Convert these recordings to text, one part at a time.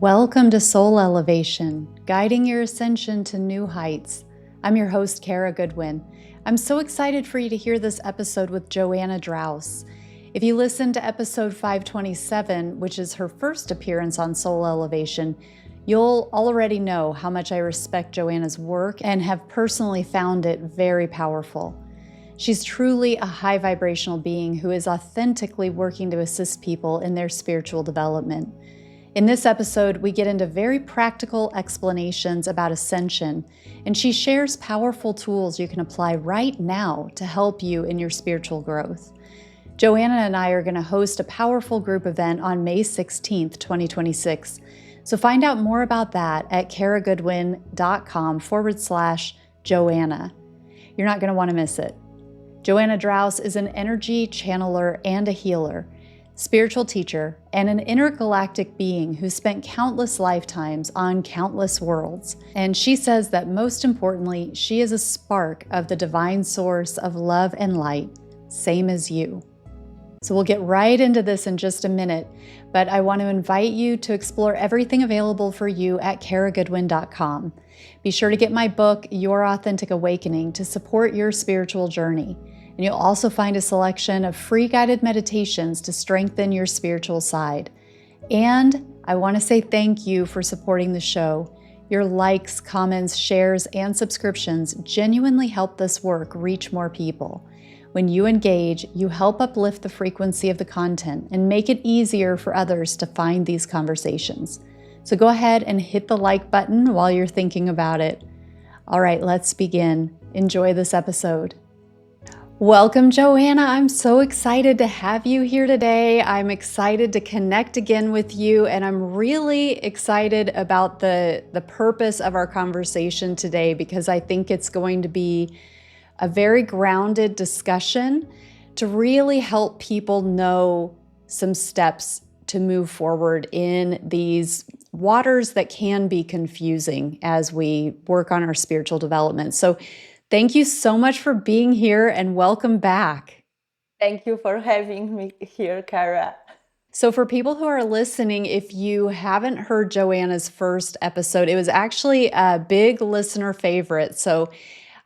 Welcome to Soul Elevation, guiding your ascension to new heights. I'm your host, Kara Goodwin. I'm so excited for you to hear this episode with Joanna Draus. If you listened to episode 527, which is her first appearance on Soul Elevation, you'll already know how much I respect Joanna's work and have personally found it very powerful. She's truly a high vibrational being who is authentically working to assist people in their spiritual development. In this episode, we get into very practical explanations about Ascension, and she shares powerful tools you can apply right now to help you in your spiritual growth. Joanna and I are going to host a powerful group event on May 16th, 2026. So find out more about that at karagoodwin.com/Joanna. You're not going to want to miss it. Joanna Draus is an energy channeler and a healer, spiritual teacher, and an intergalactic being who spent countless lifetimes on countless worlds. And she says that most importantly, she is a spark of the divine source of love and light, same as you. So we'll get right into this in just a minute, but I want to invite you to explore everything available for you at karagoodwin.com. Be sure to get my book, Your Authentic Awakening, to support your spiritual journey. And you'll also find a selection of free guided meditations to strengthen your spiritual side. And I want to say thank you for supporting the show. Your likes, comments, shares, and subscriptions genuinely help this work reach more people. When you engage, you help uplift the frequency of the content and make it easier for others to find these conversations. So go ahead and hit the like button while you're thinking about it. All right, let's begin. Enjoy this episode. Welcome, Joanna. I'm so excited to have you here today. I'm excited to connect again with you, and I'm really excited about the purpose of our conversation today because I think it's going to be a very grounded discussion to really help people know some steps to move forward in these waters that can be confusing as we work on our spiritual development. So thank you so much for being here and welcome back. Thank you for having me here, Kara. So for people who are listening, if you haven't heard Joanna's first episode, it was actually a big listener favorite. So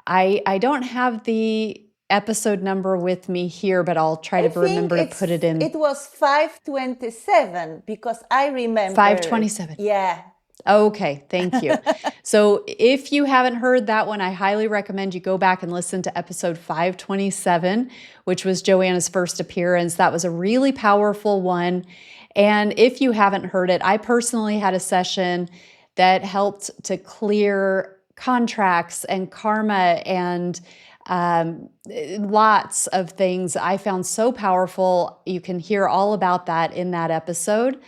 I don't have the episode number with me here, but I'll try to remember to put it in. It was 527 because I remember. 527. Yeah. Okay, thank you. So if you haven't heard that one, I highly recommend you go back and listen to episode 527, which was Joanna's first appearance. That was a really powerful one. And if you haven't heard it, I personally had a session that helped to clear contracts and karma and lots of things I found so powerful. You can hear all about that in that episode.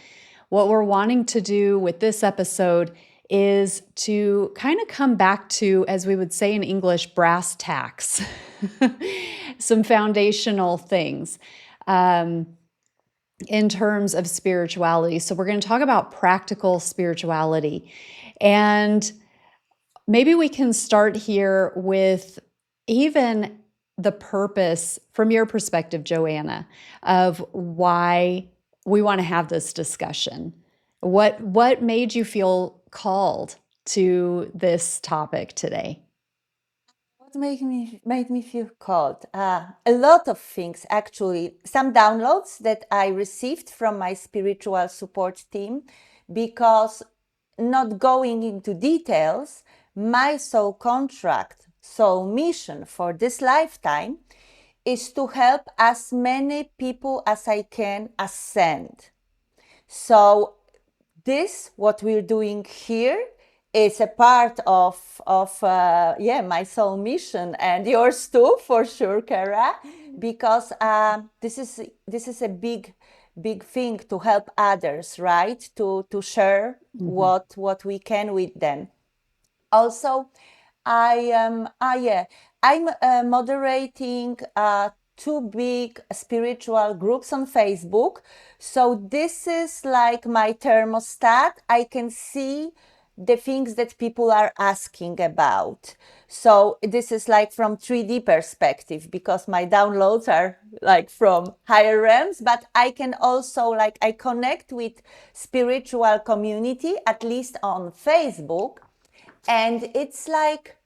What we're wanting to do with this episode is to kind of come back to, as we would say in English, brass tacks, some foundational things in terms of spirituality. So we're going to talk about practical spirituality. And maybe we can start here with even the purpose, from your perspective, Joanna, of why we want to have this discussion. What made you feel called to this topic today? What made me feel called? A lot of things, actually. Some downloads that I received from my spiritual support team, because not going into details, my soul contract, soul mission for this lifetime is to help as many people as I can ascend. So this, what we're doing here, is a part of my soul mission, and yours too, for sure, Kara, because this is a big thing to help others, right? To share what we can with them. Also, I'm moderating two big spiritual groups on Facebook. So this is like my thermostat. I can see the things that people are asking about. So this is like from 3D perspective, because my downloads are like from higher realms, but I can also like, I connect with spiritual community, at least on Facebook. And it's like,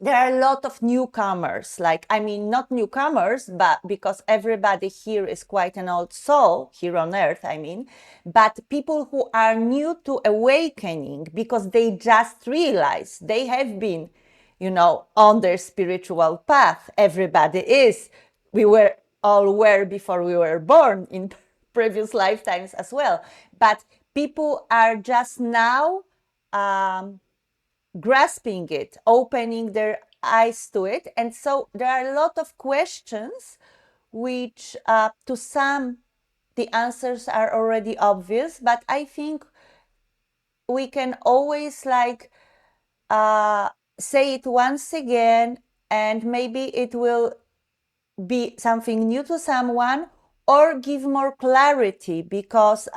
there are a lot of newcomers, like, I mean, not newcomers, but because everybody here is quite an old soul here on earth, I mean, but people who are new to awakening because they just realize they have been, on their spiritual path. Everybody is. We were all were before we were born in previous lifetimes as well. But people are just now grasping it, opening their eyes to it. And so there are a lot of questions which to some the answers are already obvious, but I think we can always like say it once again, and maybe it will be something new to someone or give more clarity, because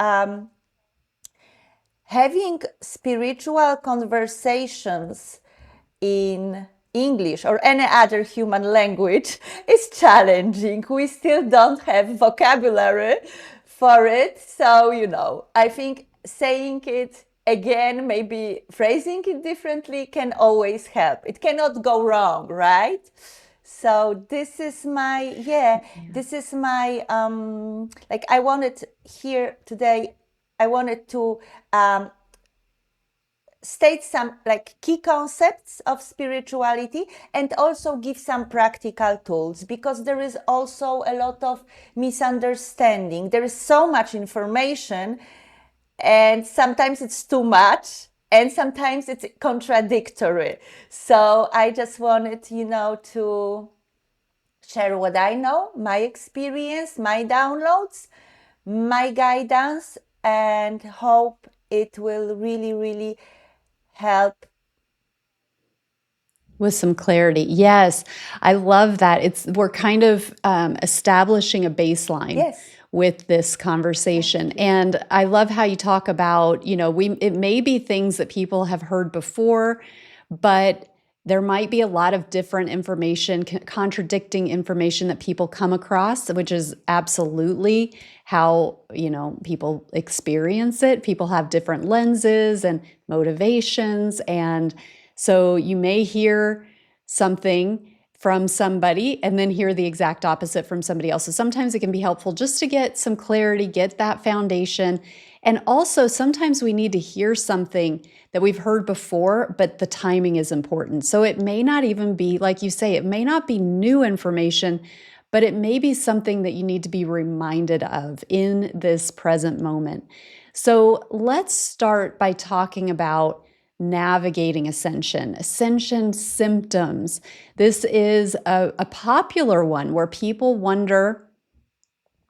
having spiritual conversations in English or any other human language is challenging. We still don't have vocabulary for it. So, I think saying it again, maybe phrasing it differently, can always help. It cannot go wrong, right? So this is my, this is my, like, I wanted here today, I wanted to state some like key concepts of spirituality, and also give some practical tools, because there is also a lot of misunderstanding. There is so much information, and sometimes it's too much, and sometimes it's contradictory. So I just wanted, to share what I know, my experience, my downloads, my guidance, and hope it will really, really help. With some clarity. Yes, I love that. We're kind of establishing a baseline Yes. with this conversation. And I love how you talk about, it may be things that people have heard before, but there might be a lot of different information, contradicting information that people come across, which is absolutely how, people experience it. People have different lenses and motivations, and so you may hear something from somebody and then hear the exact opposite from somebody else. So sometimes it can be helpful just to get some clarity, get that foundation. And also sometimes we need to hear something that we've heard before, but the timing is important. So it may not even be, like you say, it may not be new information, but it may be something that you need to be reminded of in this present moment. So let's start by talking about navigating ascension symptoms. This is a popular one where people wonder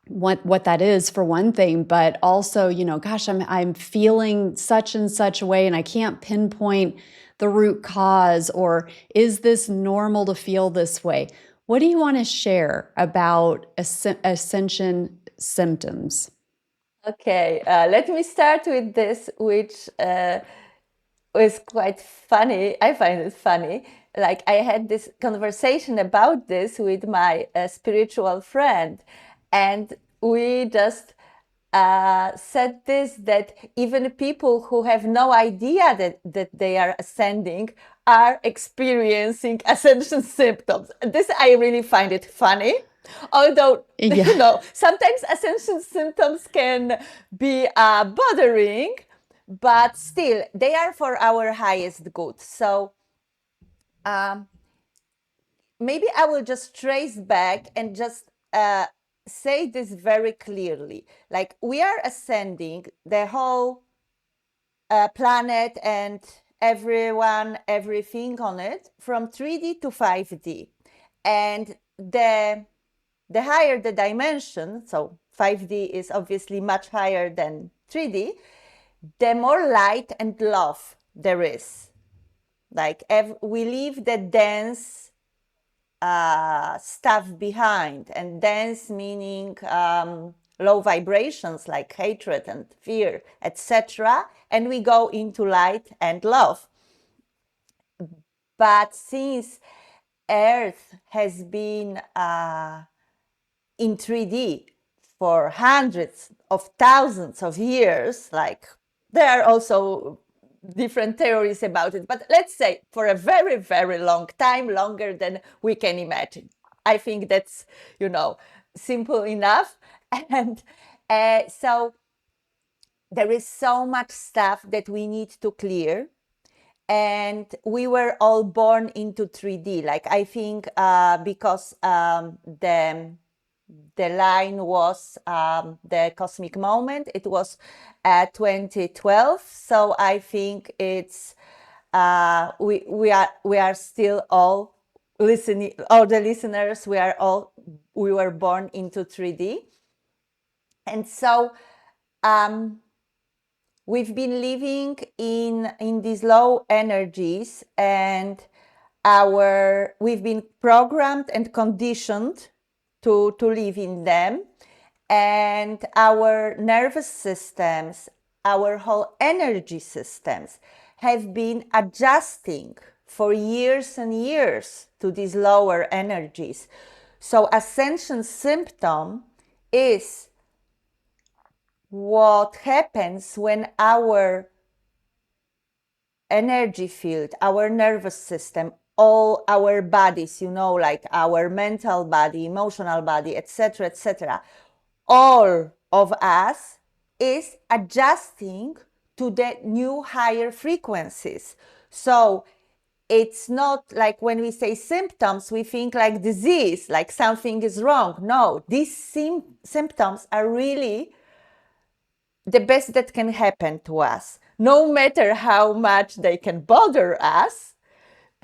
what that is, for one thing, but also, gosh, I'm feeling such and such a way and I can't pinpoint the root cause, or is this normal to feel this way? What do you want to share about ascension symptoms? Okay, let me start with this, which was quite funny. I find it funny. Like, I had this conversation about this with my spiritual friend, and we just said this, that even people who have no idea that they are ascending are experiencing ascension symptoms. This, I really find it funny. Although, Yeah. sometimes ascension symptoms can be bothering, but still, they are for our highest good. So maybe I will just trace back and just say this very clearly. Like, we are ascending the whole planet and everyone, everything on it, from 3D to 5D. And the higher the dimension, so 5D is obviously much higher than 3D, the more light and love there is. Like, we leave the dense stuff behind, and dense meaning low vibrations like hatred and fear, etc., and we go into light and love. But since Earth has been in 3D for hundreds of thousands of years, like there are also different theories about it, but let's say for a very, very long time, longer than we can imagine. I think that's, simple enough. And so there is so much stuff that we need to clear. And we were all born into 3D. Like, I think because the line was the cosmic moment. It was 2012. So I think it's we are still all listening. All the listeners, we were born into 3D, and so we've been living in these low energies, and we've been programmed and conditioned to live in them, and our nervous systems, our whole energy systems have been adjusting for years and years to these lower energies. So ascension symptom is what happens when our energy field, our nervous system, all our bodies, like our mental body, emotional body, etc., all of us is adjusting to the new higher frequencies. So it's not like when we say symptoms, we think like disease, like something is wrong. No, these symptoms are really the best that can happen to us. No matter how much they can bother us,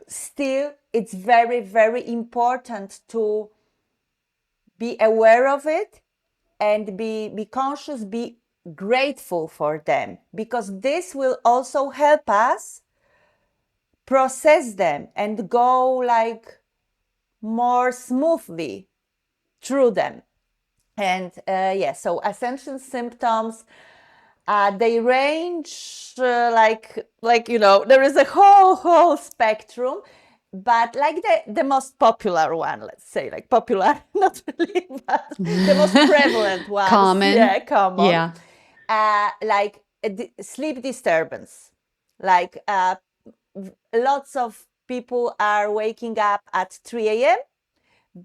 still it's very, very important to be aware of it and be conscious, be grateful for them, because this will also help us process them and go like more smoothly through them. And so ascension symptoms, they range like there is a whole spectrum, but like the most popular one, let's say, like popular, not really, but the most prevalent ones. Common. Common. Yeah. Like sleep disturbance, like lots of people are waking up at 3 a.m.,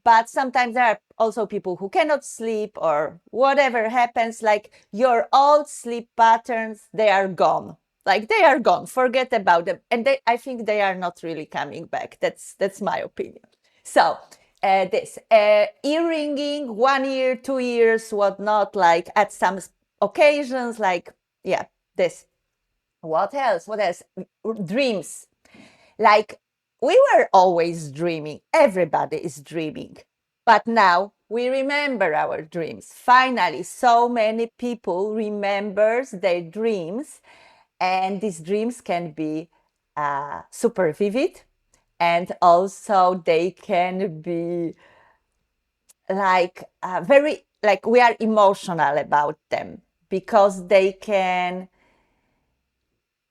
but sometimes there are also people who cannot sleep, or whatever happens, like your old sleep patterns, they are gone. Like they are gone, forget about them. And I think they are not really coming back. That's my opinion. So this ear ringing, 1 year, 2 years, whatnot, like at some occasions, like, this. What else? Dreams. Like, we were always dreaming. Everybody is dreaming. But now we remember our dreams. Finally, so many people remembers their dreams, and these dreams can be super vivid, and also they can be like very, like, we are emotional about them, because they can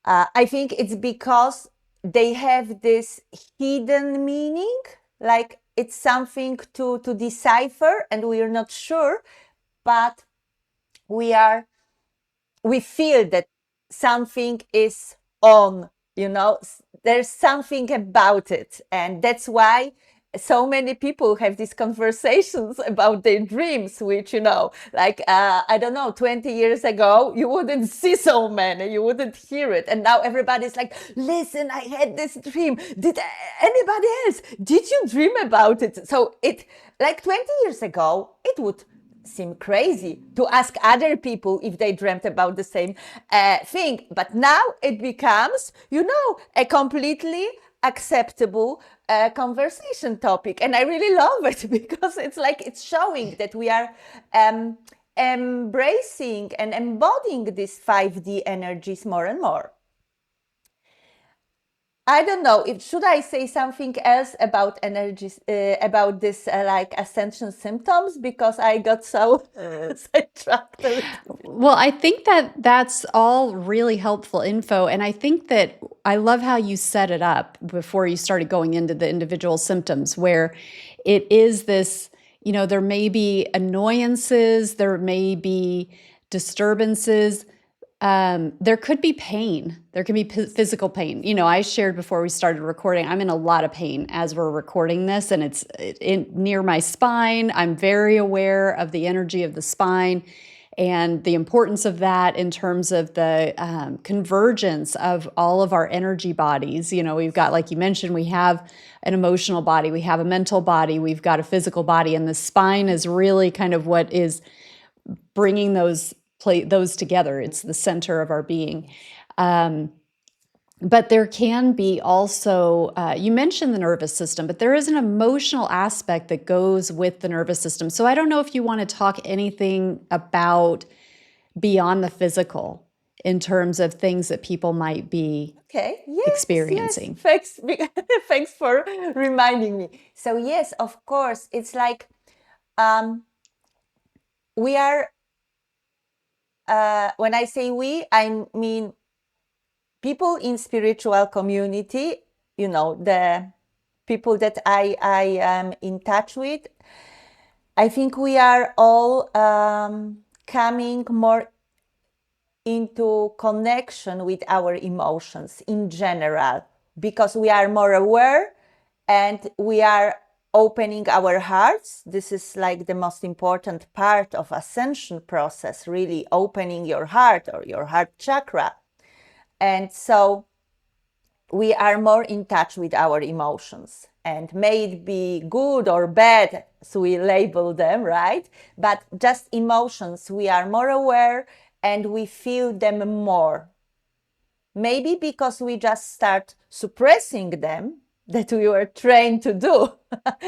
I think it's because they have this hidden meaning, like it's something to decipher, and we are not sure, but we feel that something is on, there's something about it, and that's why so many people have these conversations about their dreams, which, like, I don't know, 20 years ago, you wouldn't see so many, you wouldn't hear it. And now everybody's like, listen, I had this dream. Did anybody else? Did you dream about it? So like 20 years ago, it would seem crazy to ask other people if they dreamt about the same thing. But now it becomes, a completely acceptable conversation topic. And I really love it, because it's like it's showing that we are embracing and embodying these 5D energies more and more. I don't know. Should I say something else about energies, about this like ascension symptoms? Because I got so sidetracked a little bit. Well, I think that that's all really helpful info. And I think that I love how you set it up before you started going into the individual symptoms, where it is this, there may be annoyances, there may be disturbances, there could be pain. There can be physical pain. I shared before we started recording, I'm in a lot of pain as we're recording this, and it's near my spine. I'm very aware of the energy of the spine and the importance of that in terms of the convergence of all of our energy bodies. We've got, like you mentioned, we have an emotional body, we have a mental body, we've got a physical body, and the spine is really kind of what is bringing those together. It's the center of our being. But there can be also, you mentioned the nervous system, but there is an emotional aspect that goes with the nervous system. So I don't know if you want to talk anything about beyond the physical in terms of things that people might be experiencing. Yes. Thanks, thanks for reminding me. So yes, of course, it's like we are, when I say we, I mean people in spiritual community, the people that I am in touch with. I think we are all coming more into connection with our emotions in general, because we are more aware and we are opening our hearts. This is like the most important part of ascension process, really opening your heart or your heart chakra. And so we are more in touch with our emotions, and may it be good or bad, so we label them, right? But just emotions, we are more aware and we feel them more. Maybe because we just start suppressing them, that we were trained to do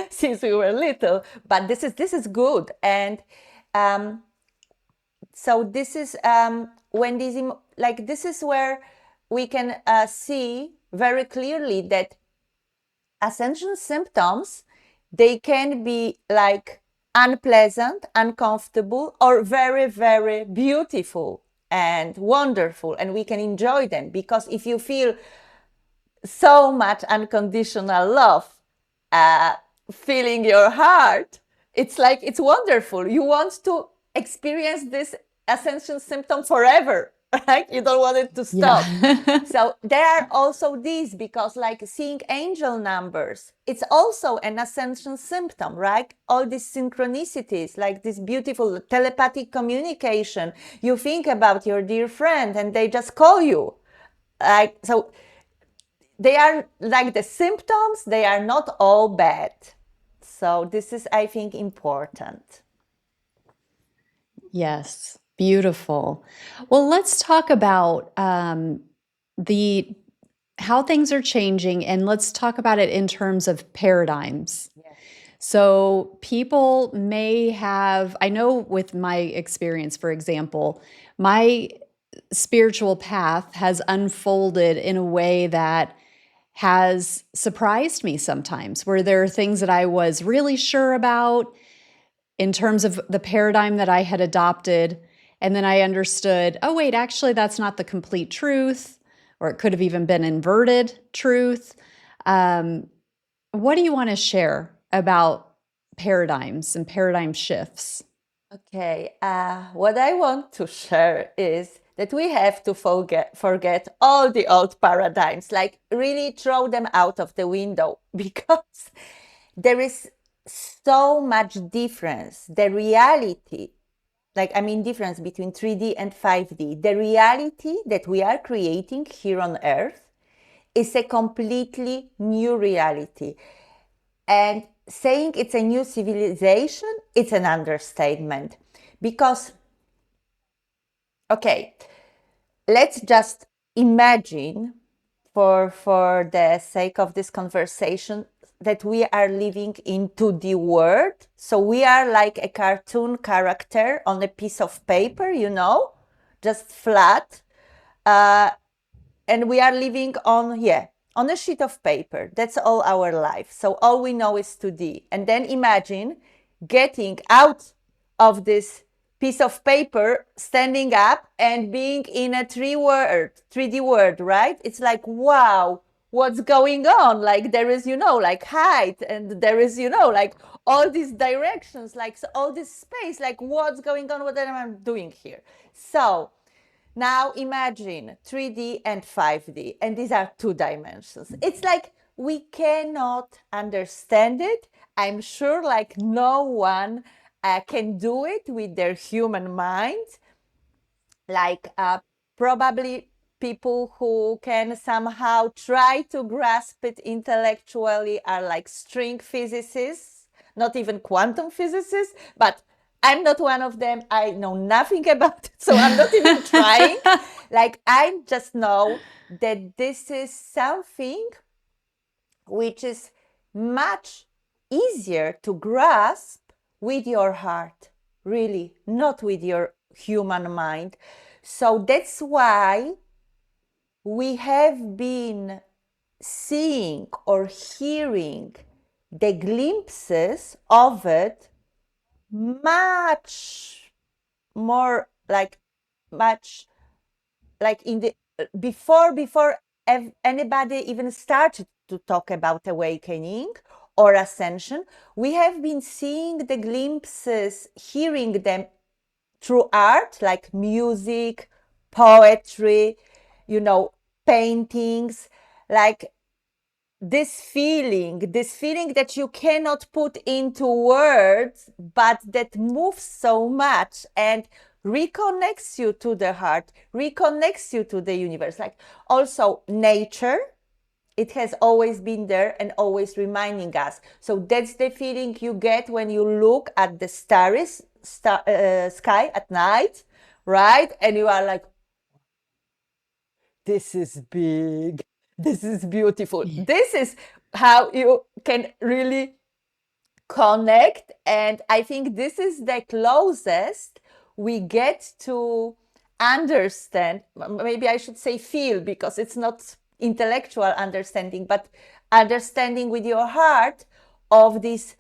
since we were little. But this is good. And so this is when this is where we can see very clearly that ascension symptoms, they can be like unpleasant, uncomfortable, or very, very beautiful and wonderful, and we can enjoy them. Because if you feel so much unconditional love filling your heart, it's like, it's wonderful. You want to experience this ascension symptom forever, right? You don't want it to stop. Yeah. So there are also these, because like seeing angel numbers, it's also an ascension symptom, right? All these synchronicities, like this beautiful telepathic communication. You think about your dear friend and they just call you. Like, so they are like the symptoms, they are not all bad. So this is, I think, important. Yes, beautiful. Well, let's talk about how things are changing, and let's talk about it in terms of paradigms. Yes. So people may have, I know with my experience, for example, my spiritual path has unfolded in a way that has surprised me sometimes, where there are things that I was really sure about in terms of the paradigm that I had adopted. And then I understood, oh, wait, actually, that's not the complete truth, or it could have even been inverted truth. What do you want to share about paradigms and paradigm shifts? Okay, what I want to share is that we have to forget all the old paradigms, like really throw them out of the window, because there is so much difference. The reality, difference between 3D and 5D, the reality that we are creating here on Earth is a completely new reality. And saying it's a new civilization, it's an understatement. Because, okay, let's just imagine, for the sake of this conversation, that we are living in 2D world. So we are like a cartoon character on a piece of paper, just flat. And we are living on on a sheet of paper. That's all our life. So all we know is 2D. And then imagine getting out of this piece of paper, standing up and being in a 3D world, right? It's like, wow, what's going on? Like there is, like height, and there is, like all these directions, like so all this space, like what's going on? What am I doing here? So now imagine 3D and 5D, and these are 2 dimensions. It's like we cannot understand it. I'm sure like no one can do it with their human mind. Like probably people who can somehow try to grasp it intellectually are like string physicists, not even quantum physicists, but I'm not one of them. I know nothing about it, so I'm not even trying. Like I just know that this is something which is much easier to grasp with your heart, really, not with your human mind. So that's why we have been seeing or hearing the glimpses of it much more much like in the before anybody even started to talk about awakening or ascension. We have been seeing the glimpses, hearing them through art, like music, poetry, paintings, like this feeling that you cannot put into words, but that moves so much and reconnects you to the heart, reconnects you to the universe. Like also nature, it has always been there and always reminding us. So that's the feeling you get when you look at the sky at night, right? And you are like, this is big, this is beautiful. Yeah. This is how you can really connect. And I think this is the closest we get to understand, maybe I should say feel, because it's not intellectual understanding, but understanding with your heart of these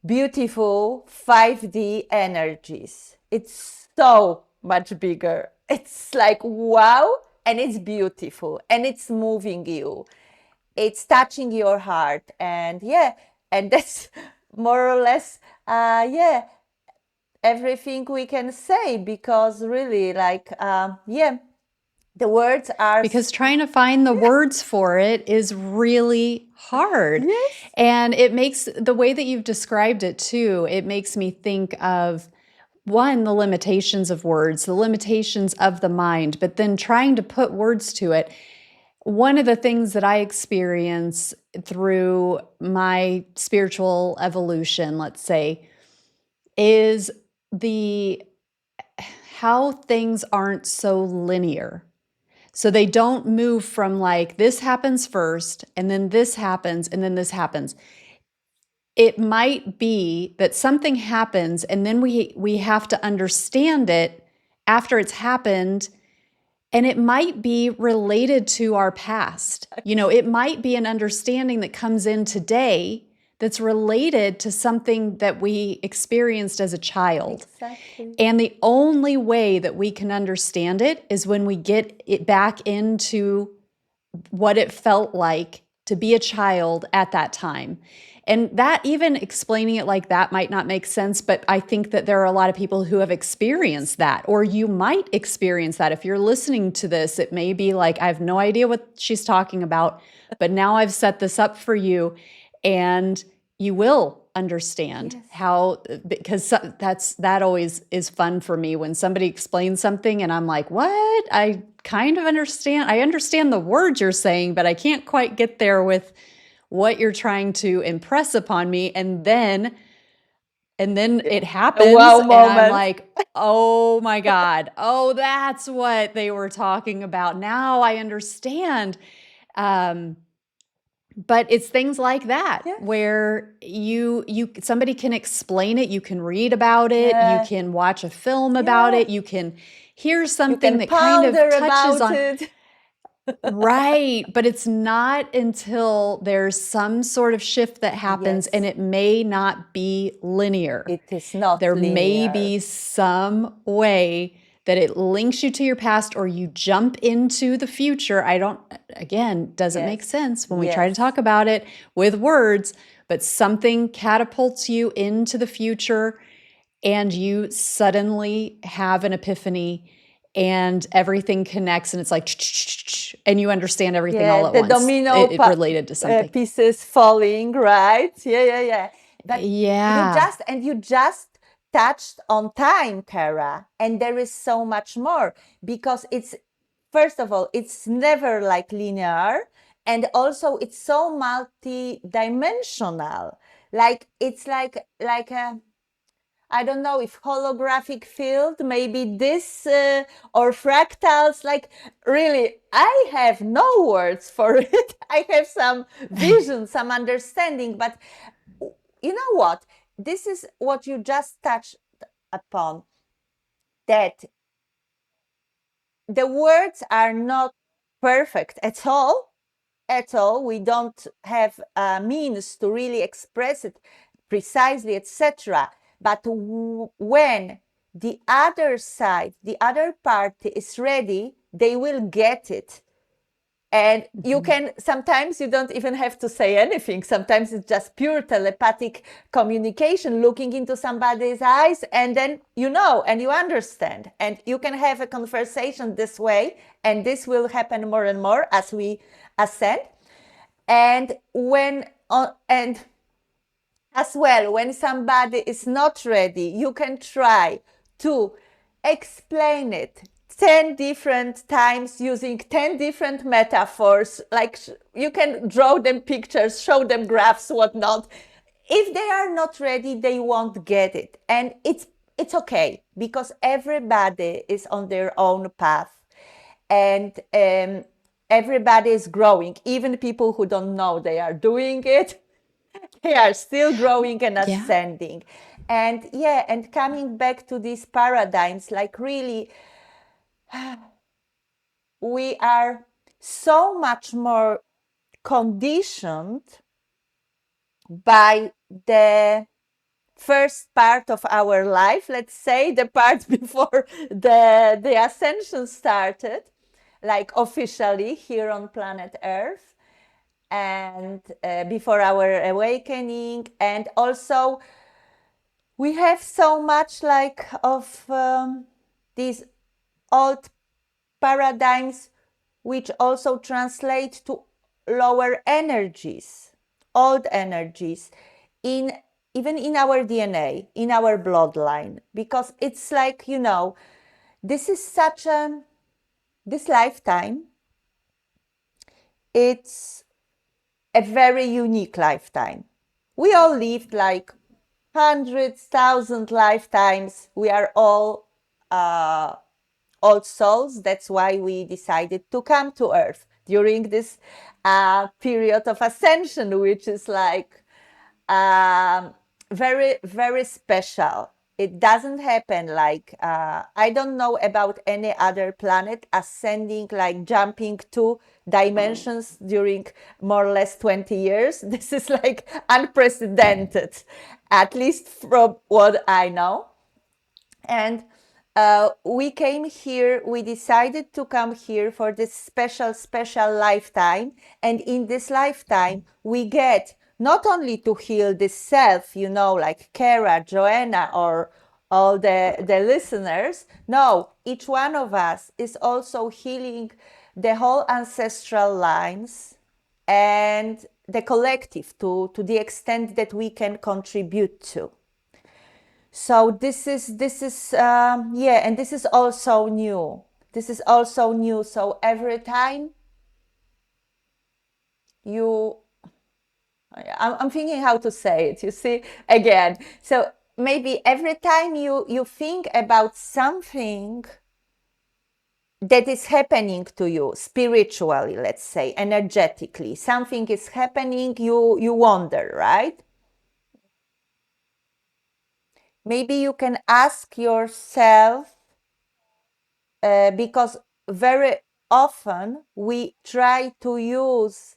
beautiful 5D energies. It's so much bigger. It's like, wow, and it's beautiful, and it's moving you. It's touching your heart. And and that's more or less, everything we can say, because really, like, the words are... Because trying to find the words for it is really hard. Yes. And it makes, the way that you've described it too, it makes me think of, one, the limitations of words, the limitations of the mind, but then trying to put words to it. One of the things that I experience through my spiritual evolution, let's say, is how things aren't so linear. So they don't move from like, this happens first, and then this happens, and then this happens. It might be that something happens, and then we have to understand it after it's happened, and it might be related to our past. It might be an understanding that comes in today that's related to something that we experienced as a child. Exactly. And the only way that we can understand it is when we get it back into what it felt like to be a child at that time. And that, even explaining it like that, might not make sense, but I think that there are a lot of people who have experienced that, or you might experience that. If you're listening to this, it may be like, I have no idea what she's talking about, but now I've set this up for you, and you will understand. Yes. How, because that always is fun for me when somebody explains something and I'm like, what? I kind of understand. I understand the words you're saying, but I can't quite get there with what you're trying to impress upon me. And then it happens. Wow, and I'm like, oh my God. Oh, that's what they were talking about. Now I understand. But it's things like that. Yes. Where somebody can explain it, you can read about it, you can watch a film about it, you can hear something that kind of touches on it. Right. But it's not until there's some sort of shift that happens, and Yes, it may not be linear. it is not There may linear. be some way that it links you to your past or you jump into the future. Again, doesn't make Yes, sense when we try to yes, talk about it with words, but something catapults you into the future and you suddenly have an epiphany and everything connects and it's like, and you understand everything all yeah. at The once. domino It related to something. pieces falling, right? Yeah, yeah, yeah. But Yeah. you just touched on time, Kara, and there is so much more because it's first of all, it's never like linear, and also it's so multi-dimensional. Like it's like a I don't know if holographic field, maybe this or fractals. Like, really, I have no words for it. I have some vision, some understanding, but you know what? This is what you just touched upon, that the words are not perfect at all. At all. We don't have means to really express it precisely, etc. But when the other side, the other party is ready, they will get it. And you Mhm. can, sometimes you don't even have to say anything. Sometimes it's just pure telepathic communication, looking into somebody's eyes, and then you know and you understand. And you can have a conversation this way, and this will happen more and more as we ascend. And and as well, when somebody is not ready, you can try to explain it 10 different times using 10 different metaphors. Like, you can draw them pictures, show them graphs, whatnot. If they are not ready, they won't get it. And it's okay, because everybody is on their own path. And everybody is growing, even people who don't know they are doing it. They are still growing and Yeah. ascending. And yeah, and coming back to these paradigms, like, really, we are so much more conditioned by the first part of our life, let's say the part before the ascension started, like officially here on planet Earth, and before our awakening. And also we have so much like of these old paradigms, which also translate to lower energies, old energies, in even in our DNA, in our bloodline. Because it's like, this is such a this lifetime, it's a very unique lifetime. We all lived like hundreds, thousand lifetimes. We are all old souls. That's why we decided to come to Earth during this period of ascension, which is like very, very special. It doesn't happen like, I don't know about any other planet ascending, like jumping 2 dimensions during more or less 20 years. This is like unprecedented, at least from what I know. And we came here, we decided to come here for this special, special lifetime. And in this lifetime, we get not only to heal this self, like Kara, Joanna, or all the listeners. No, each one of us is also healing the whole ancestral lines and the collective to the extent that we can contribute to. So yeah, and this is also new. This is also new. So every time you, I'm thinking how to say it. You see, again. So maybe every time you think about something that is happening to you spiritually, let's say, energetically, something is happening. You wonder, right? Maybe you can ask yourself, because very often we try to use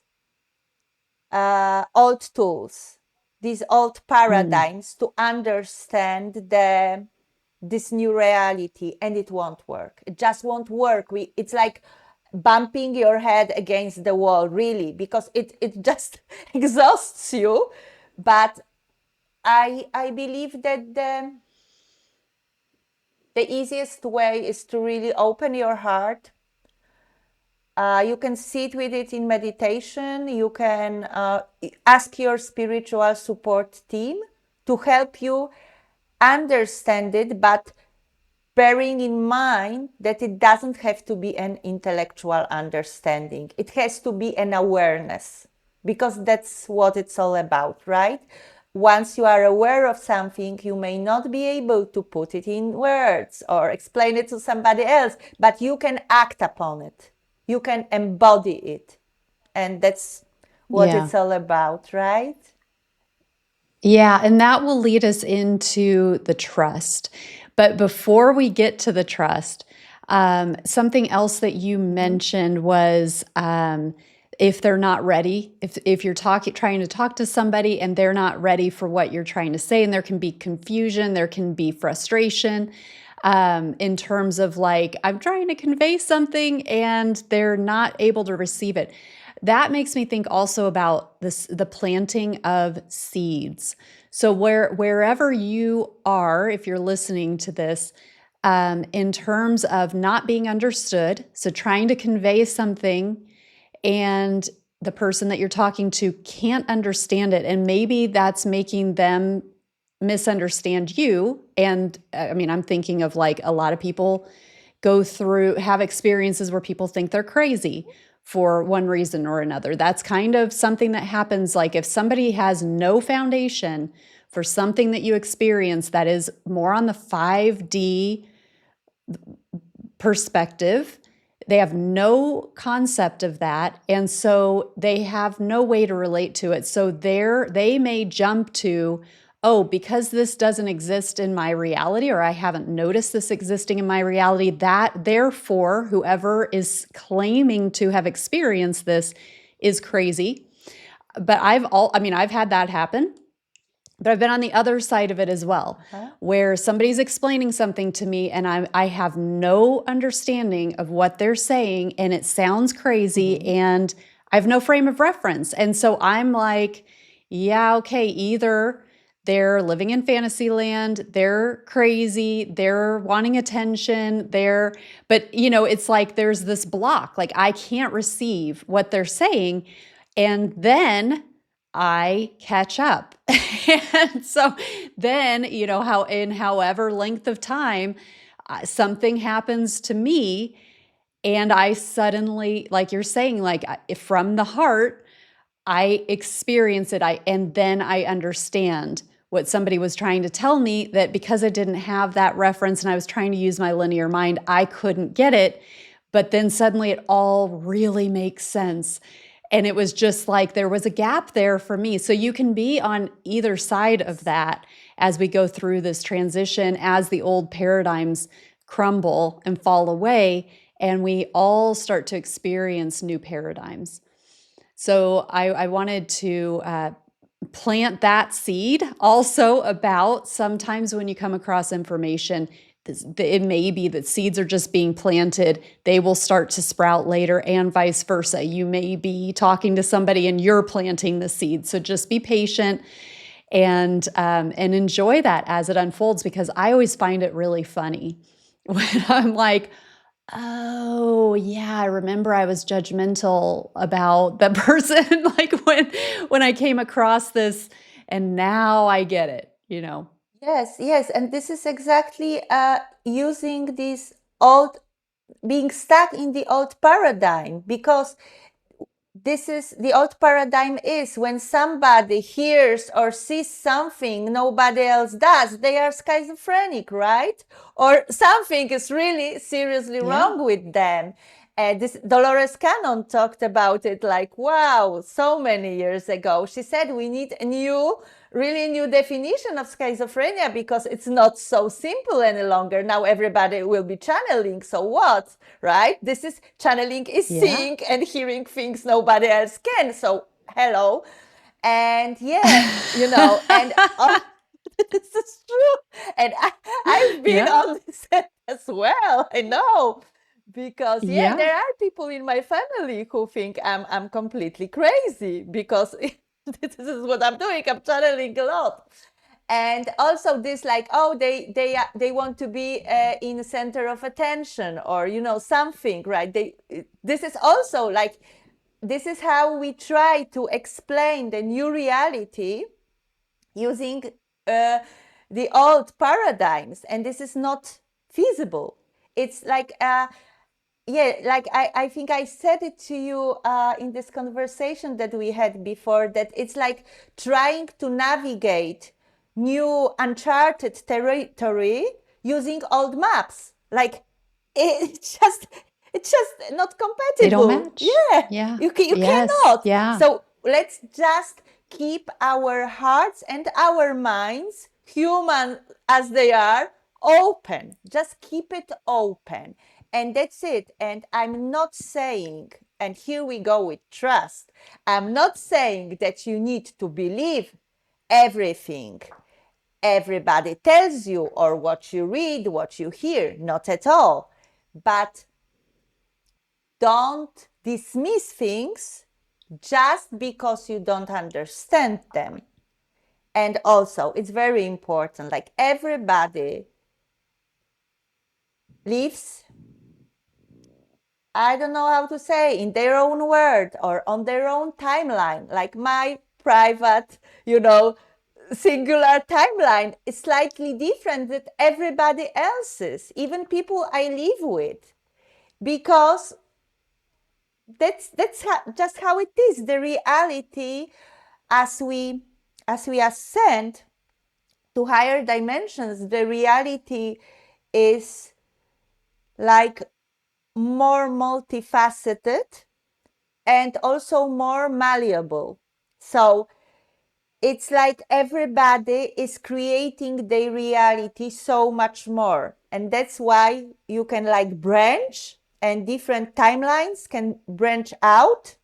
old tools, these old paradigms to understand this new reality, and it won't work. It just won't work. It's like bumping your head against the wall, really, because it just exhausts you. But I believe that the easiest way is to really open your heart. You can sit with it in meditation. You can ask your spiritual support team to help you understand it, but bearing in mind that it doesn't have to be an intellectual understanding. It has to be an awareness, because that's what it's all about, right? Once you are aware of something, you may not be able to put it in words or explain it to somebody else, but you can act upon it. You can embody it. And that's what Yeah. it's all about, right? Yeah, and that will lead us into the trust. But before we get to the trust, something else that you mentioned was if they're not ready, if you're trying to talk to somebody and they're not ready for what you're trying to say, and there can be confusion, there can be frustration in terms of like, I'm trying to convey something and they're not able to receive it. That makes me think also about the planting of seeds. So wherever you are, if you're listening to this, in terms of not being understood, so trying to convey something and the person that you're talking to can't understand it, and maybe that's making them misunderstand you. And I mean, I'm thinking of like a lot of people have experiences where people think they're crazy for one reason or another. That's kind of something that happens. Like if somebody has no foundation for something that you experience that is more on the 5D perspective, they have no concept of that, and so they have no way to relate to it. So they may jump to, oh, because this doesn't exist in my reality, or I haven't noticed this existing in my reality, that therefore whoever is claiming to have experienced this is crazy. But I've had that happen. But I've been on the other side of it as well, where somebody's explaining something to me and I have no understanding of what they're saying, and it sounds crazy, and I have no frame of reference. And so I'm like, yeah, okay, either they're living in fantasy land, they're crazy, they're wanting attention, but it's like there's this block, like I can't receive what they're saying. And then I catch up. And so then, however length of time, something happens to me, and I suddenly, like you're saying, like from the heart, I experience it. And then I understand what somebody was trying to tell me, that because I didn't have that reference and I was trying to use my linear mind, I couldn't get it. But then suddenly it all really makes sense. And it was just like there was a gap there for me. So you can be on either side of that as we go through this transition, as the old paradigms crumble and fall away, and we all start to experience new paradigms. So I wanted to plant that seed also about sometimes when you come across information, it may be that seeds are just being planted. They will start to sprout later, and vice versa. You may be talking to somebody and you're planting the seed. So just be patient and enjoy that as it unfolds, because I always find it really funny when I'm like, oh, yeah, I remember I was judgmental about that person, like when I came across this, and now I get it. Yes, and this is exactly using this old, being stuck in the old paradigm, because this is the old paradigm is when somebody hears or sees something nobody else does, they are schizophrenic, right? Or something is really seriously wrong with them. This Dolores Cannon talked about it like, wow, so many years ago. She said we need a new really new definition of schizophrenia, because it's not so simple any longer. Now everybody will be channeling. So what, right? This is channeling is seeing and hearing things nobody else can. So hello. And and this is true. And I've been Yeah. on this set as well. I know. Because Yeah. there are people in my family who think I'm completely crazy, because this is what I'm doing. I'm channeling a lot. And also this, like, oh, they want to be in the center of attention, or something, right? This is also like, this is how we try to explain the new reality using the old paradigms, and this is not feasible. It's like like I think I said it to you in this conversation that we had before, that it's like trying to navigate new uncharted territory using old maps. Like, it's just not They don't compatible. match. Yeah, Yeah. you Yes. cannot. Yeah. So let's just keep our hearts and our minds, human as they are, open. Just keep it open. And that's it. And I'm not saying, and here we go with trust, I'm not saying that you need to believe everything everybody tells you, or what you read, what you hear. Not at all. But don't dismiss things just because you don't understand them. And also, it's very important, like, everybody lives, I don't know how to say, in their own world or on their own timeline. Like, my private, singular timeline is slightly different than everybody else's, even people I live with, because that's just how it is. The reality, as we ascend to higher dimensions, the reality is like more multifaceted and also more malleable. So it's like everybody is creating their reality so much more. And that's why you can like branch, and different timelines can branch out.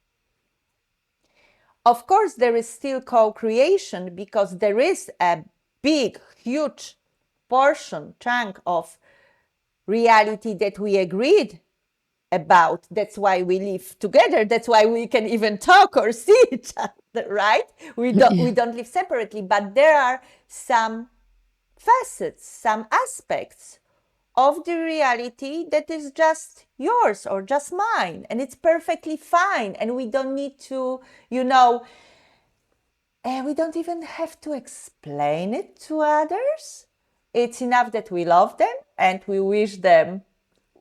Of course, there is still co-creation, because there is a big, huge portion, chunk of reality that we agreed about. That's why we live together. That's why we can even talk or see each other, right? We don't live separately, but there are some facets, some aspects of the reality that is just yours or just mine, and it's perfectly fine. And we don't need to, we don't even have to explain it to others. It's enough that we love them and we wish them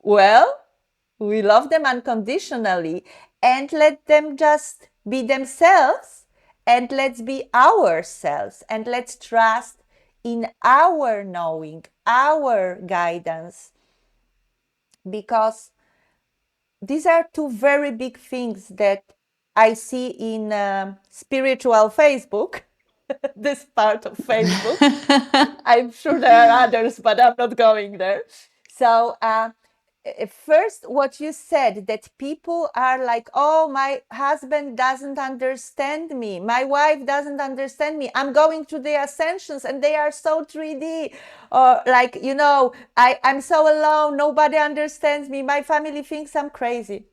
well. We love them unconditionally, and let them just be themselves, and let's be ourselves, and let's trust in our knowing, our guidance, because these are two very big things that I see in spiritual Facebook, this part of Facebook. I'm sure there are others, but I'm not going there. So, first, what you said, that people are like, oh, my husband doesn't understand me, my wife doesn't understand me, I'm going to the ascensions and they are so 3D, or like, I'm so alone, nobody understands me, my family thinks I'm crazy.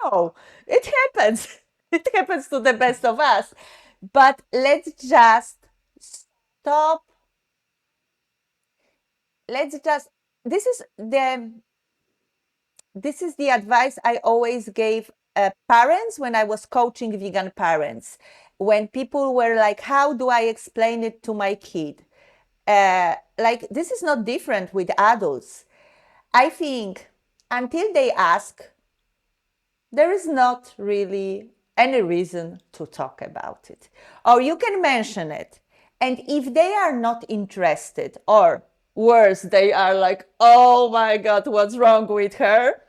No, it happens. It happens to the best of us. But let's just stop. Let's just, this is the advice I always gave parents when I was coaching vegan parents. When people were like, how do I explain it to my kid? Like, this is not different with adults. I think until they ask, there is not really any reason to talk about it. Or you can mention it. And if they are not interested, or worse, they are like, oh my God, what's wrong with her?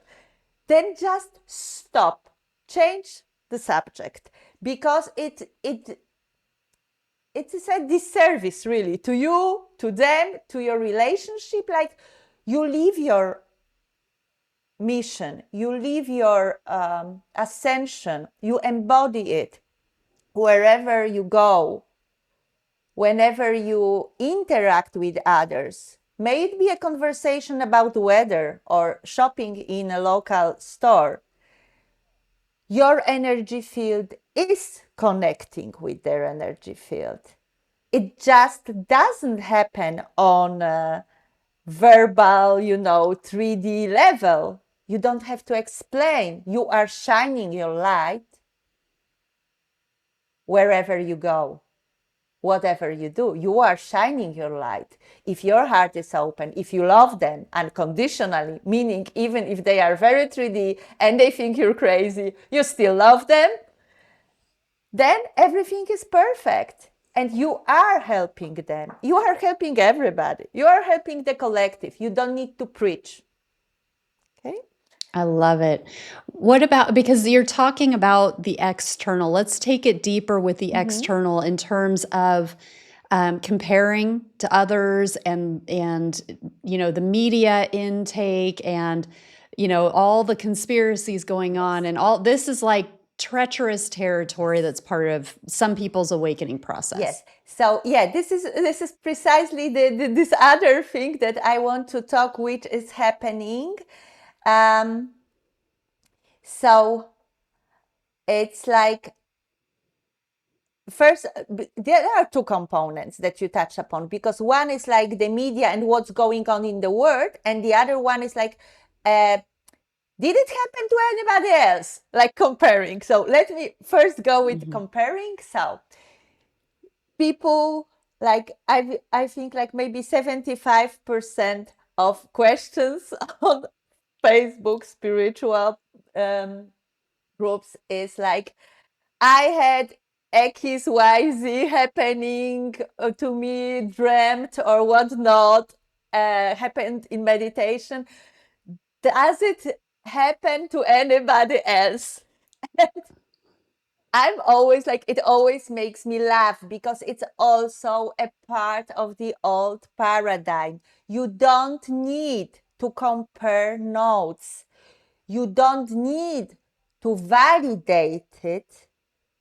Then just stop, change the subject, because it it's a disservice really to you, to them, to your relationship. Like, you leave your mission, you live your ascension, you embody it wherever you go, whenever you interact with others. May it be a conversation about weather or shopping in a local store. Your energy field is connecting with their energy field. It just doesn't happen on a verbal, 3D level. You don't have to explain. You are shining your light wherever you go. Whatever you do, you are shining your light. If your heart is open, if you love them unconditionally, meaning even if they are very 3D and they think you're crazy, you still love them, then everything is perfect. And you are helping them. You are helping everybody. You are helping the collective. You don't need to preach. Okay? I love it. What about, because you're talking about the external, let's take it deeper with the external in terms of comparing to others and the media intake and all the conspiracies going on, and all this is like treacherous territory that's part of some people's awakening process. Yes. So yeah, this is precisely this other thing that I want to talk, which is happening. So it's like, first, there are two components that you touch upon, because one is like the media and what's going on in the world, and the other one is like, did it happen to anybody else? Like comparing. So let me first go with comparing. So people, like, I think like maybe 75% of questions on Facebook spiritual groups is like, I had XYZ happening to me, dreamt or whatnot, happened in meditation. Does it happen to anybody else? I'm always like, it always makes me laugh, because it's also a part of the old paradigm. You don't need to compare notes. You don't need to validate it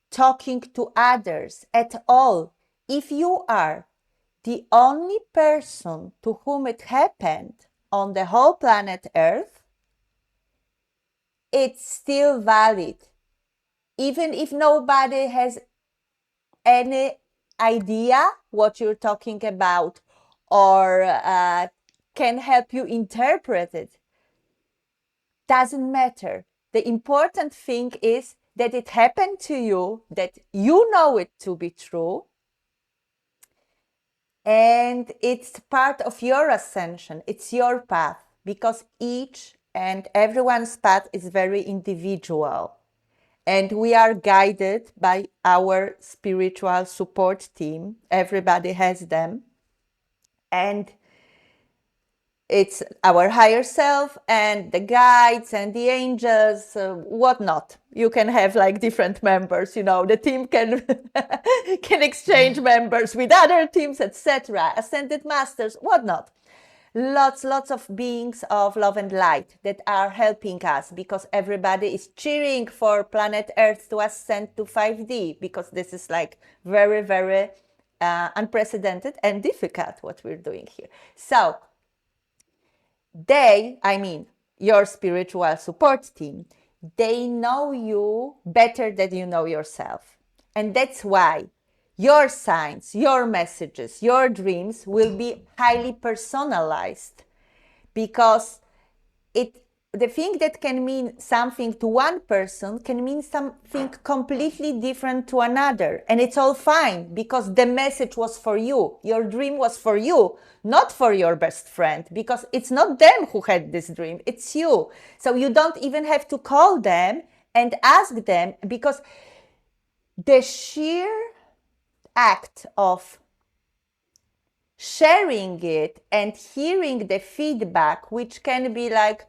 talking to others at all. If you are the only person to whom it happened on the whole planet Earth, it's still valid. Even if nobody has any idea what you're talking about or can help you interpret it, doesn't matter. The important thing is that it happened to you, that you know it to be true, and it's part of your ascension. It's your path, because each and everyone's path is very individual. And we are guided by our spiritual support team. Everybody has them. And it's our higher self and the guides and the angels, whatnot. You can have like different members, the team can can exchange members with other teams, etc. Ascended masters, whatnot. Lots of beings of love and light that are helping us, because everybody is cheering for planet Earth to ascend to 5D, because this is like very, very unprecedented and difficult what we're doing here. So your spiritual support team, they know you better than you know yourself. And that's why your signs, your messages, your dreams will be highly personalized, because the thing that can mean something to one person can mean something completely different to another. And it's all fine, because the message was for you. Your dream was for you, not for your best friend, because it's not them who had this dream, it's you. So you don't even have to call them and ask them, because the sheer act of sharing it and hearing the feedback, which can be like,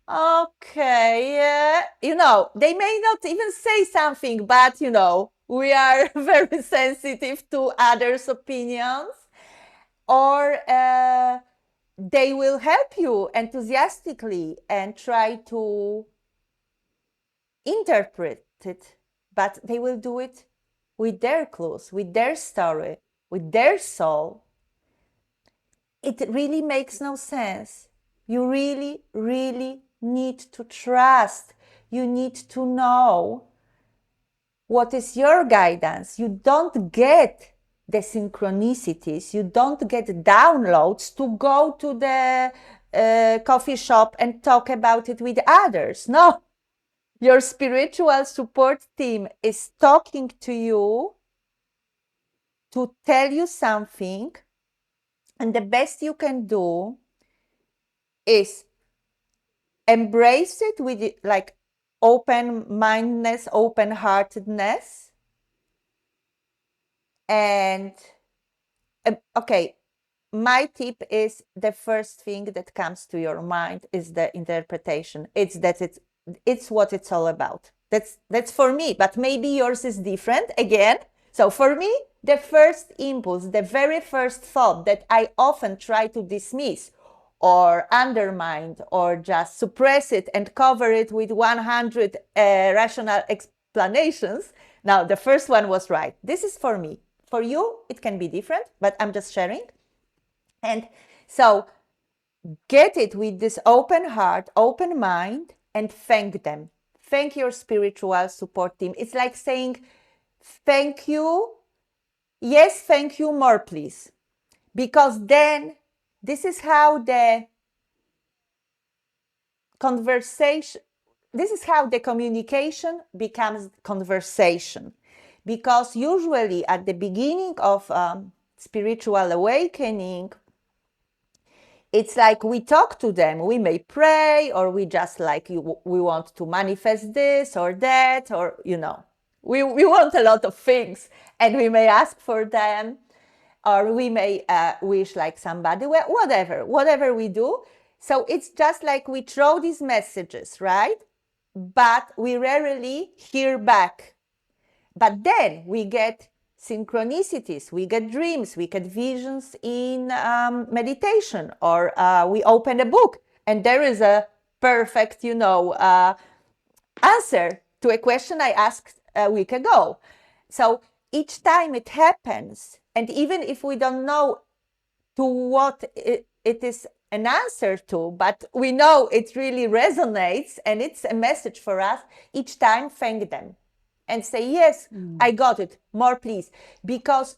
okay, they may not even say something, but we are very sensitive to others' opinions, or they will help you enthusiastically and try to interpret it, but they will do it with their clues, with their story, with their soul. It really makes no sense. You really, really need to trust. You need to know what is your guidance. You don't get the synchronicities, you don't get downloads to go to the coffee shop and talk about it with others. No, your spiritual support team is talking to you to tell you something, and the best you can do is embrace it with like open mindedness, open heartedness, and okay, my tip is the first thing that comes to your mind is the interpretation. It's that it's what it's all about. That's for me, but maybe yours is different again. So for me, the first impulse, the very first thought that I often try to dismiss or undermine or just suppress it and cover it with 100 rational explanations. Now, the first one was right. This is for me. For you, it can be different, but I'm just sharing. And so get it with this open heart, open mind, and thank them. Thank your spiritual support team. It's like saying, thank you. Yes, thank you, more, please. Because then this is how the conversation, this is how the communication becomes conversation. Because usually at the beginning of spiritual awakening, it's like we talk to them, we may pray, or we just like we want to manifest this or that, or we want a lot of things, and we may ask for them, or we may wish like somebody, well, whatever we do. So it's just like we throw these messages, right? But we rarely hear back. But then we get synchronicities, we get dreams, we get visions in meditation, or we open a book and there is a perfect, answer to a question I asked a week ago. So each time it happens, and even if we don't know to what it is an answer to, but we know it really resonates and it's a message for us, each time thank them and say, yes, I got it, more please. Because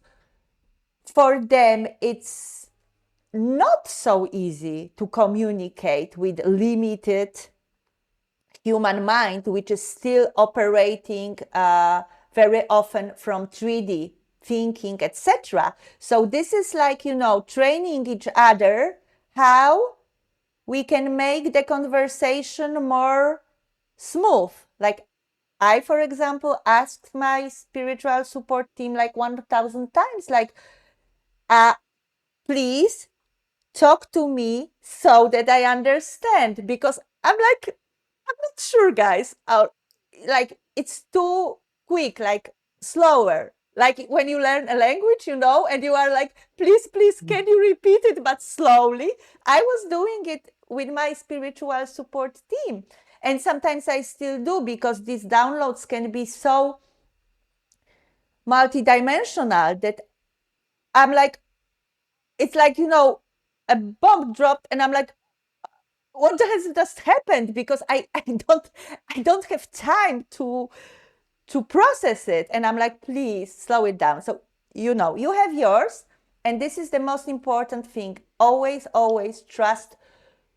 for them, it's not so easy to communicate with limited human mind, which is still operating very often from 3D thinking, etc. So this is like, training each other how we can make the conversation more smooth. Like I, for example, asked my spiritual support team like 1,000 times, like, please talk to me so that I understand, because I'm like, I'm not sure, guys. Like it's too quick, like slower. Like when you learn a language, and you are like, please, can you repeat it, but slowly. I was doing it with my spiritual support team. And sometimes I still do, because these downloads can be so multidimensional that I'm like, it's like, a bomb dropped and I'm like, what has just happened? Because I don't have time to process it. And I'm like, please slow it down. So, you have yours. And this is the most important thing. Always trust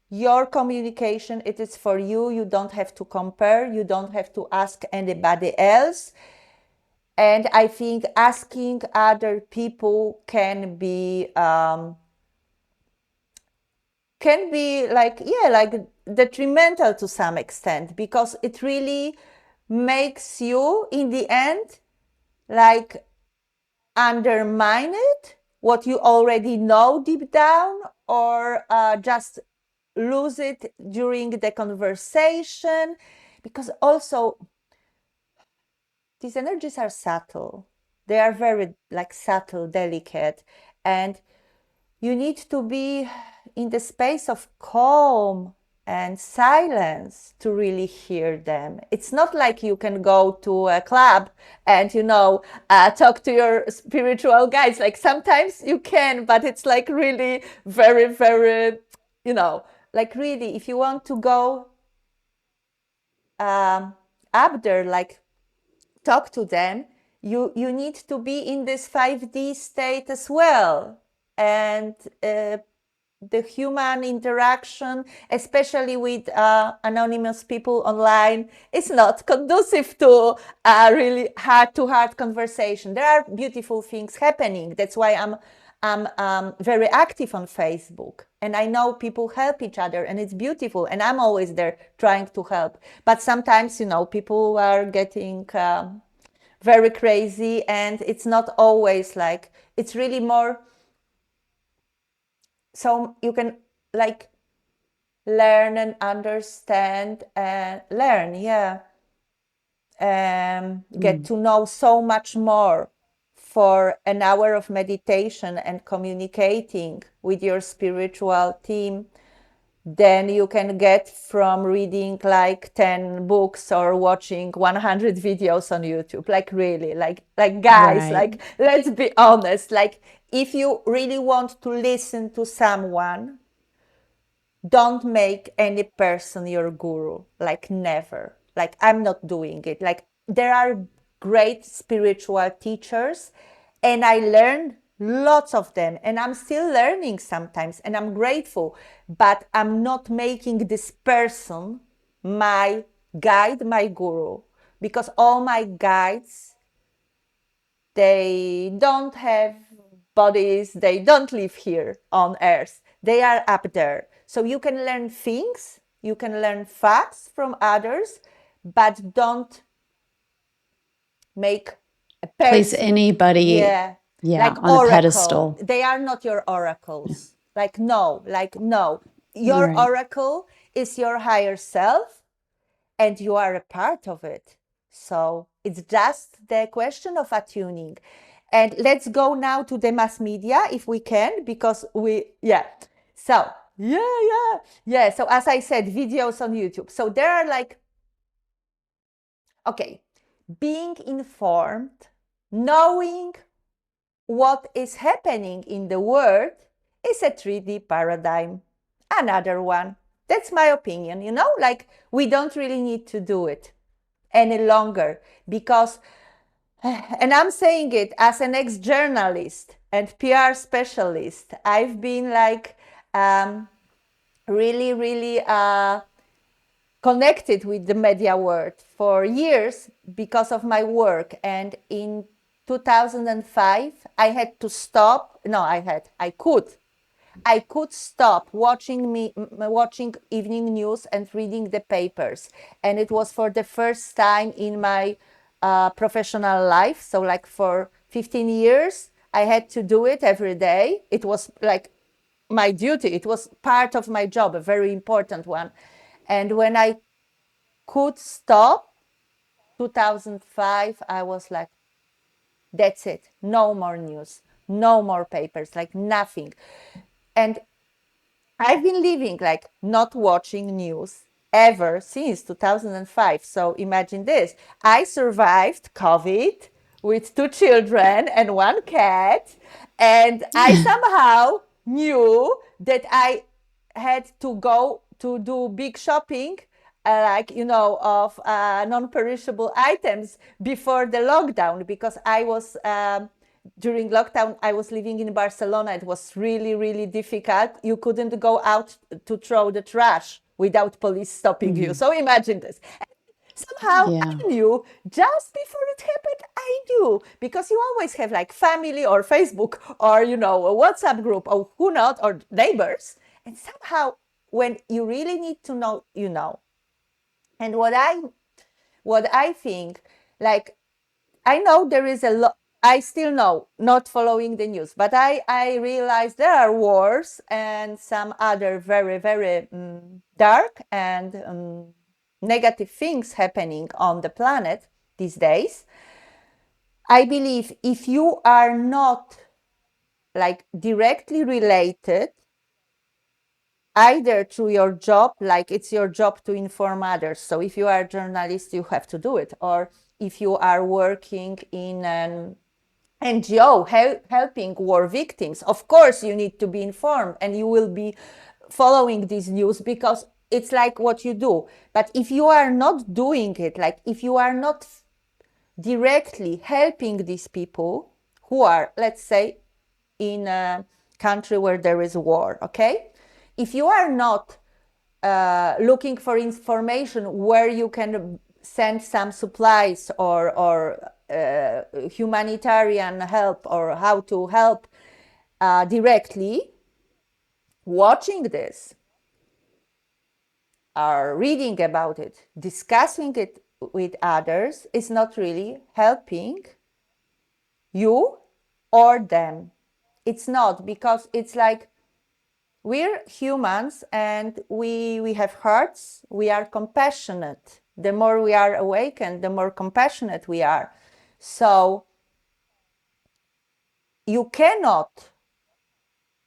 your communication. It is for you. You don't have to compare. You don't have to ask anybody else. And I think asking other people can be like detrimental to some extent, because it really makes you in the end like undermine it, what you already know deep down, or just lose it during the conversation. Because also, these energies are subtle. They are very like subtle, delicate, and you need to be in the space of calm and silence to really hear them. It's not like you can go to a club and, talk to your spiritual guides. Like sometimes you can, but it's like really very, very, like really, if you want to go up there, like talk to them, you need to be in this 5D state as well. And the human interaction, especially with anonymous people online, is not conducive to really heart-to-heart conversation. There are beautiful things happening. That's why I'm very active on Facebook, and I know people help each other, and it's beautiful. And I'm always there trying to help. But sometimes, people are getting very crazy, and it's not always like, it's really more so you can like learn and understand and learn, yeah, get to know so much more for an hour of meditation and communicating with your spiritual team than you can get from reading like 10 books or watching 100 videos on YouTube. Like really, like guys, Right. like let's be honest, like if you really want to listen to someone, don't make any person your guru. Like never. Like I'm not doing it. Like there are great spiritual teachers, and I learned lots of them, and I'm still learning sometimes, and I'm grateful, but I'm not making this person my guide, my guru, because all my guides, they don't have bodies, they don't live here on earth, they are up there. So you can learn things, you can learn facts from others, but don't make a Place person, anybody, yeah, like on a oracle. pedestal. They are not your oracles. Like no, your Right. oracle is your higher self, and you are a part of it. So it's just the question of attuning. And let's go now to the mass media if we can, because So, yeah. So as I said, videos on YouTube. So there are like, okay, being informed, knowing what is happening in the world is a 3D paradigm. Another one. That's my opinion, like we don't really need to do it any longer, because, and I'm saying it as an ex-journalist and PR specialist, I've been like really, really connected with the media world for years because of my work. And in 2005, I had to stop. No, I could stop watching evening news and reading the papers, and it was for the first time in my professional life. So, like for 15 years, I had to do it every day. It was like my duty. It was part of my job, a very important one. And when I could stop, 2005, I was like, that's it. No more news, no more papers, like nothing. And I've been living like not watching news ever since 2005. So imagine this. I survived COVID with 2 children and 1 cat. And I somehow knew that I had to go to do big shopping, of non-perishable items before the lockdown, because I was during lockdown, I was living in Barcelona. It was really, really difficult. You couldn't go out to throw the trash without police stopping you. So imagine this. Somehow Yeah. I knew just before it happened, I knew, because you always have like family or Facebook or, a WhatsApp group or who not, or neighbors. And somehow when you really need to know, you know. And what I think, like, I know there is a lot. I still know, not following the news, but I realize there are wars and some other very, very dark and negative things happening on the planet these days. I believe if you are not like directly related, either through your job, like it's your job to inform others. So if you are a journalist, you have to do it. Or if you are working in an NGO helping war victims, of course you need to be informed and you will be following this news because it's like what you do. But if you are not doing it, like if you are not directly helping these people who are, let's say, in a country where there is war, okay? If you are not looking for information where you can send some supplies or humanitarian help or how to help directly, watching this or reading about it, discussing it with others is not really helping you or them. It's not, because it's like we're humans and we have hearts, we are compassionate. The more we are awakened, the more compassionate we are. So you cannot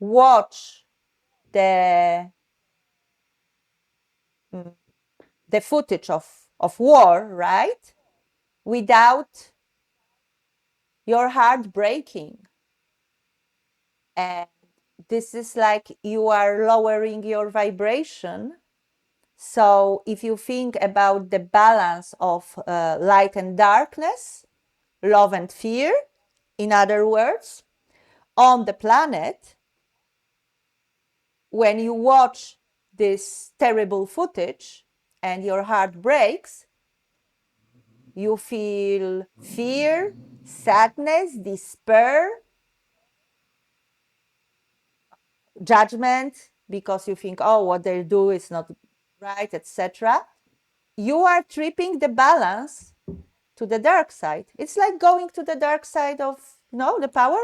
watch the footage of war, right? Without your heart breaking. And this is like you are lowering your vibration. So if you think about the balance of light and darkness, love and fear, in other words, on the planet, when you watch this terrible footage and your heart breaks, you feel fear, sadness, despair, judgment, because you think, oh, what they do is not right, etc. You are tripping the balance to the dark side. It's like going to the dark side of, the power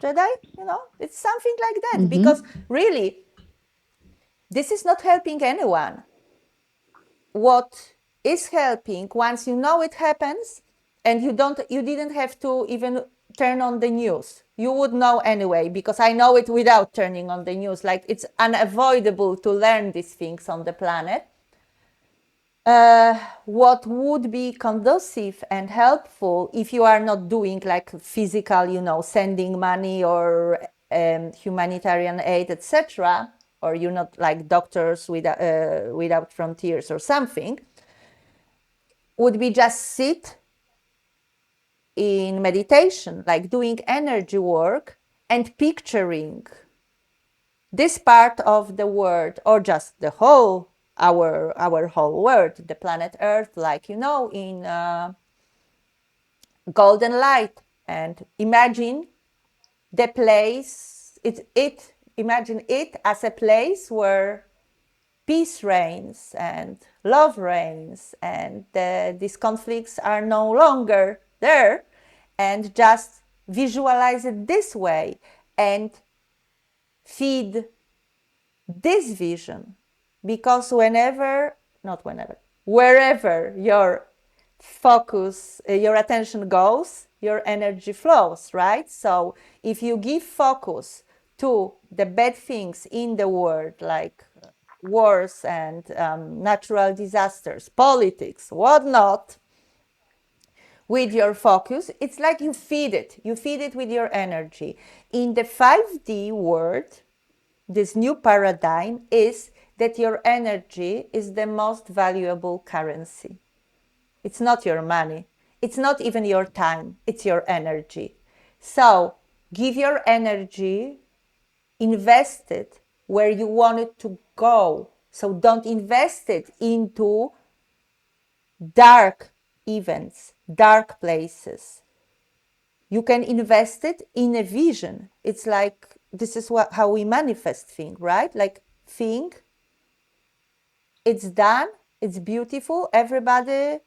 Jedi, it's something like that. Because really, this is not helping anyone. What is helping, once you know it happens, and you didn't have to even turn on the news. You would know anyway, because I know it without turning on the news. Like, it's unavoidable to learn these things on the planet. What would be conducive and helpful if you are not doing like physical, sending money or humanitarian aid, etc., or you're not like Doctors Without Frontiers or something, would be just sit in meditation, like doing energy work and picturing this part of the world, or just the whole, our whole world, the planet Earth, like, in golden light. And imagine the place, imagine it as a place where peace reigns and love reigns, and these conflicts are no longer there, and just visualize it this way and feed this vision. Because wherever your focus, your attention goes, your energy flows, right? So if you give focus to the bad things in the world, like wars and natural disasters, politics, whatnot, with your focus, it's like you feed it with your energy. In the 5D world, this new paradigm is that your energy is the most valuable currency. It's not your money. It's not even your time. It's your energy. So give your energy, invest it where you want it to go. So don't invest it into dark events, dark places. You can invest it in a vision. It's like, this is how we manifest things, right? Like, think, it's done, it's beautiful, everybody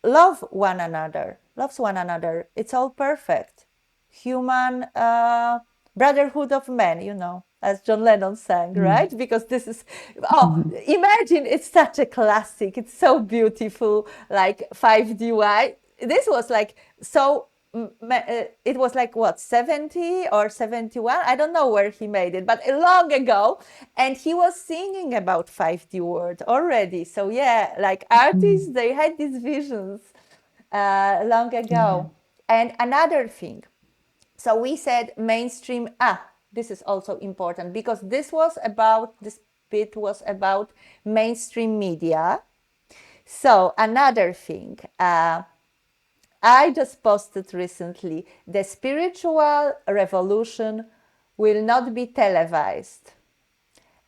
loves one another, it's all perfect. Human brotherhood of men, as John Lennon sang, right? Because this is, imagine, it's such a classic, it's so beautiful, like 5DY. This was like so it was like what, 70 or 71? I don't know where he made it, but long ago. And he was singing about 5D world already. So yeah, like artists, they had these visions long ago. And another thing, so we said mainstream. This is also important because this bit was about mainstream media. So another thing, I just posted recently, the spiritual revolution will not be televised.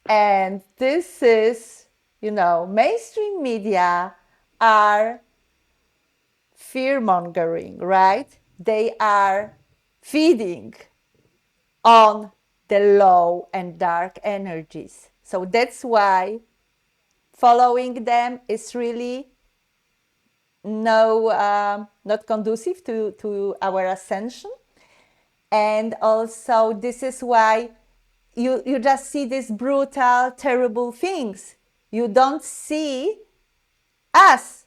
And this is, mainstream media are fear mongering, right? They are feeding on the low and dark energies. So that's why following them is really not conducive to our ascension. And also this is why you just see these brutal, terrible things. You don't see us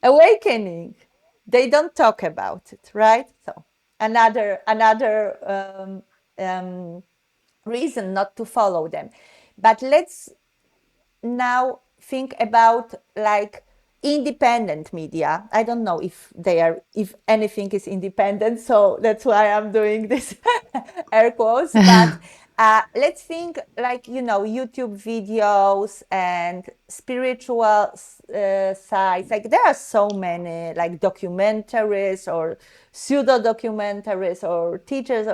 awakening. They don't talk about it, right? So another reason not to follow them. But let's now think about like independent media. I don't know if anything is independent, so that's why I'm doing this air quotes. But let's think like, YouTube videos and spiritual sites. Like there are so many like documentaries or pseudo documentaries or teachers.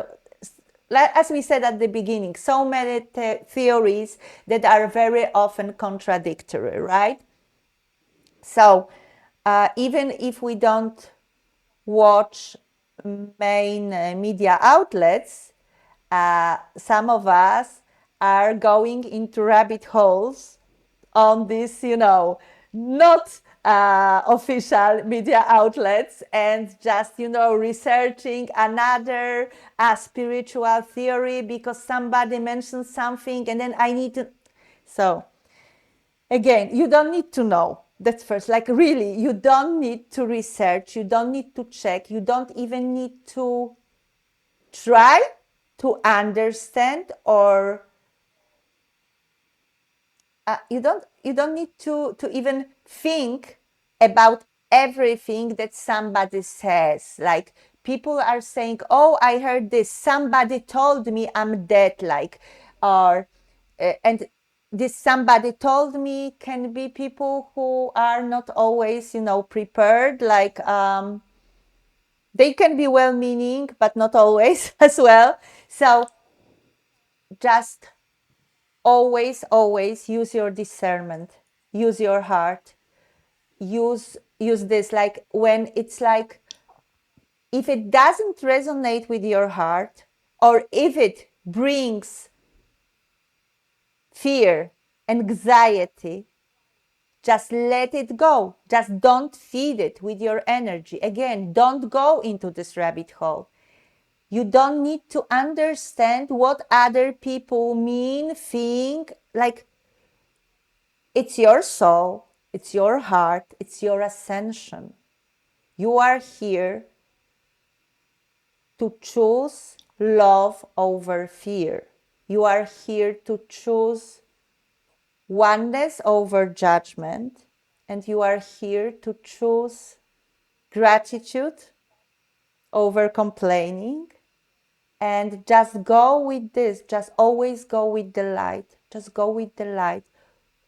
As we said at the beginning, so many theories that are very often contradictory, right? So even if we don't watch main media outlets, some of us are going into rabbit holes on this, not official media outlets and just, researching another spiritual theory because somebody mentioned something and then I need to. So again, you don't need to know. That's first. Like really, you don't need to research. You don't need to check. You don't even need to try to understand or you don't need to even think about everything that somebody says. Like people are saying, oh, I heard this, somebody told me I'm dead, like, or and this somebody told me can be people who are not always prepared, like they can be well meaning but not always as well. So just always use your discernment, use your heart, use this, like when it's like if it doesn't resonate with your heart or if it brings fear, anxiety, just let it go. Just don't feed it with your energy. Again, don't go into this rabbit hole. You don't need to understand what other people mean, think. Like, it's your soul, it's your heart, it's your ascension. You are here to choose love over fear. You are here to choose oneness over judgment. And you are here to choose gratitude over complaining. And just go with this. Just always go with the light. Just go with the light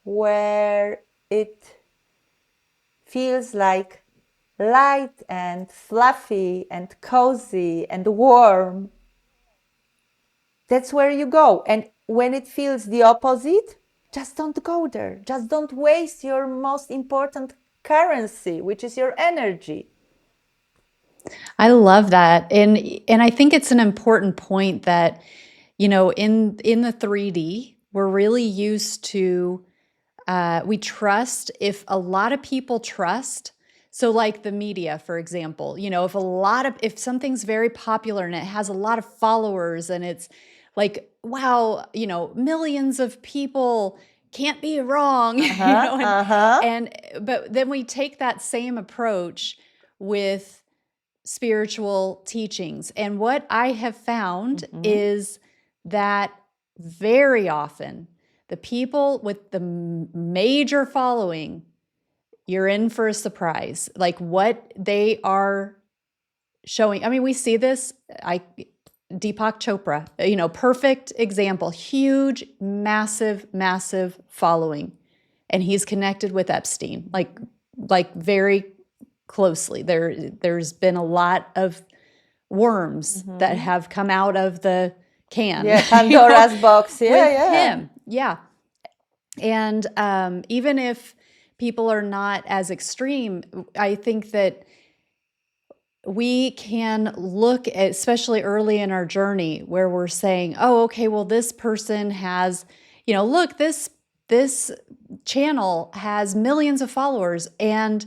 where it feels like light and fluffy and cozy and warm. That's where you go. And when it feels the opposite, just don't go there. Just don't waste your most important currency, which is your energy. I love that. And I think it's an important point that, in the 3D, we're really used to we trust if a lot of people trust. So like the media, for example, if something's very popular and it has a lot of followers and it's like, wow, millions of people can't be wrong, but then we take that same approach with spiritual teachings. And what I have found is that very often the people with the major following, you're in for a surprise. Like what they are showing. I mean, we see this. Deepak Chopra, perfect example, huge, massive, massive following. And he's connected with Epstein, like very closely. There's been a lot of worms that have come out of the can. Yeah, Pandora's box. Yeah, with yeah. him. Yeah. And even if people are not as extreme, I think that we can look at, especially early in our journey, where we're saying, oh, okay, well, this person has, look, this channel has millions of followers, and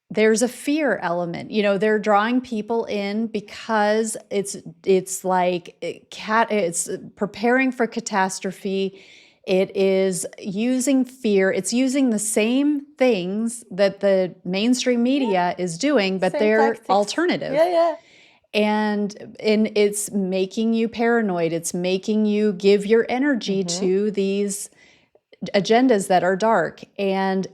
there's a fear element. They're drawing people in because it's like it's preparing for catastrophe. It is using fear. It's using the same things that the mainstream media is doing, but Same they're tactics. alternative. Yeah. And it's making you paranoid. It's making you give your energy to these agendas that are dark.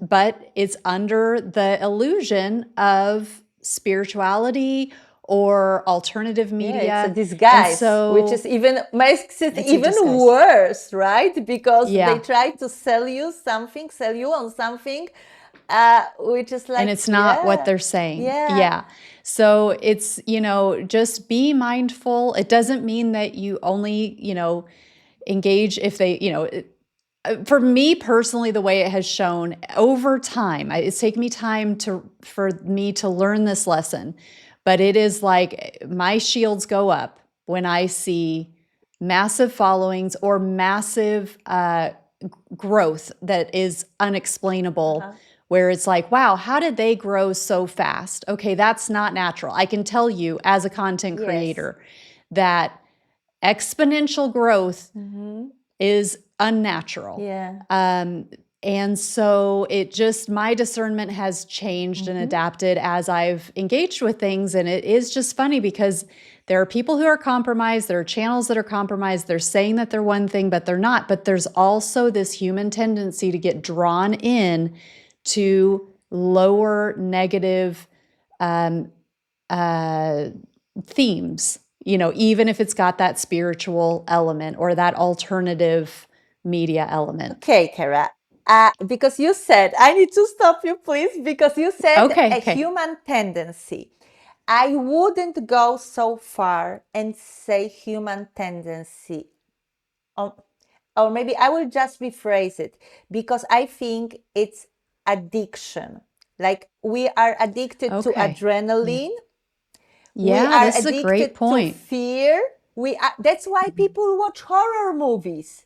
But it's under the illusion of spirituality or alternative media. Yeah, it's a disguise, which is makes it even worse, right? Because they try to sell you on something, which is like, and it's not what they're saying. Yeah. So it's, just be mindful. It doesn't mean that you only, engage if they, for me personally, the way it has shown over time, it's taken me time for me to learn this lesson, but it is like my shields go up when I see massive followings or massive growth that is unexplainable, where it's like, wow, how did they grow so fast? Okay, that's not natural. I can tell you as a content creator that exponential growth is unnatural. And so my discernment has changed and adapted as I've engaged with things. And it is just funny because there are people who are compromised. There are channels that are compromised. They're saying that they're one thing, but they're not. But there's also this human tendency to get drawn in to lower negative themes, even if it's got that spiritual element or that alternative media element. Okay, Kara. Because you said, I need to stop you, please, because you said human tendency. I wouldn't go so far and say human tendency. Or maybe I will just rephrase it, because I think it's addiction. Like we are addicted to adrenaline. We are this addicted is a great point. To fear. That's why people watch horror movies.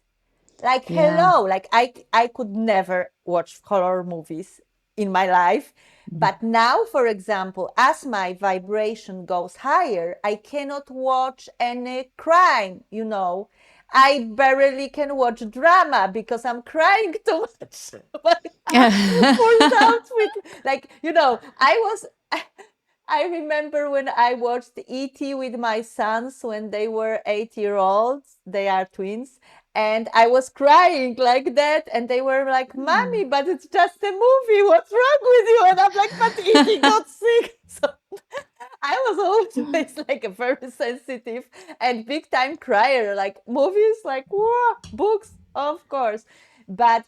Like, hello, like I could never watch horror movies in my life. But now, for example, as my vibration goes higher, I cannot watch any crime, I barely can watch drama because I'm crying too much. I remember when I watched E.T. with my sons when they were 8-year-olds. They are twins. And I was crying like that. And they were like, Mommy, but it's just a movie. What's wrong with you? And I'm like, but E.T. got sick. So I was always like a very sensitive and big time crier. Like movies, like, whoa, books, of course. But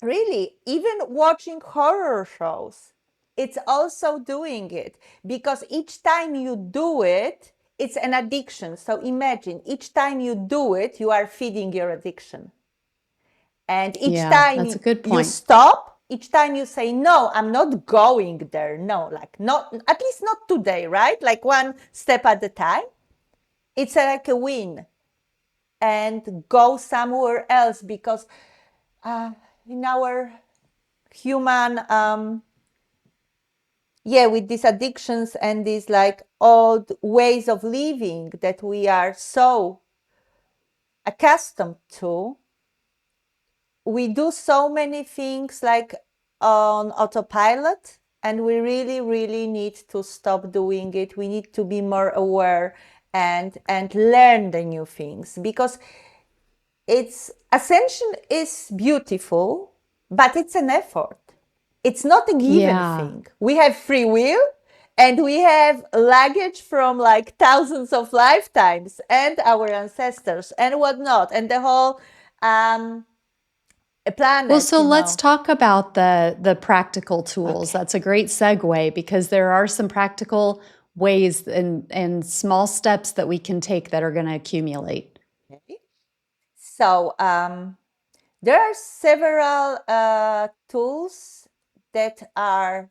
really, even watching horror shows, it's also doing it, because each time you do it, it's an addiction. So imagine, each time you do it, you are feeding your addiction. And each time that's a good point. You stop, each time you say, no, I'm not going there. No, like not, at least not today, right? Like one step at a time. It's like a win. And go somewhere else, because in our human with these addictions and these like old ways of living that we are so accustomed to, we do so many things like on autopilot, and we really, really need to stop doing it. We need to be more aware and learn the new things, because ascension is beautiful, but it's an effort. It's not a given thing. We have free will, and we have luggage from like thousands of lifetimes and our ancestors and whatnot, and the whole planet. Well, so let's talk about the practical tools. Okay. That's a great segue, because there are some practical ways and small steps that we can take that are going to accumulate. Okay. So there are several tools that are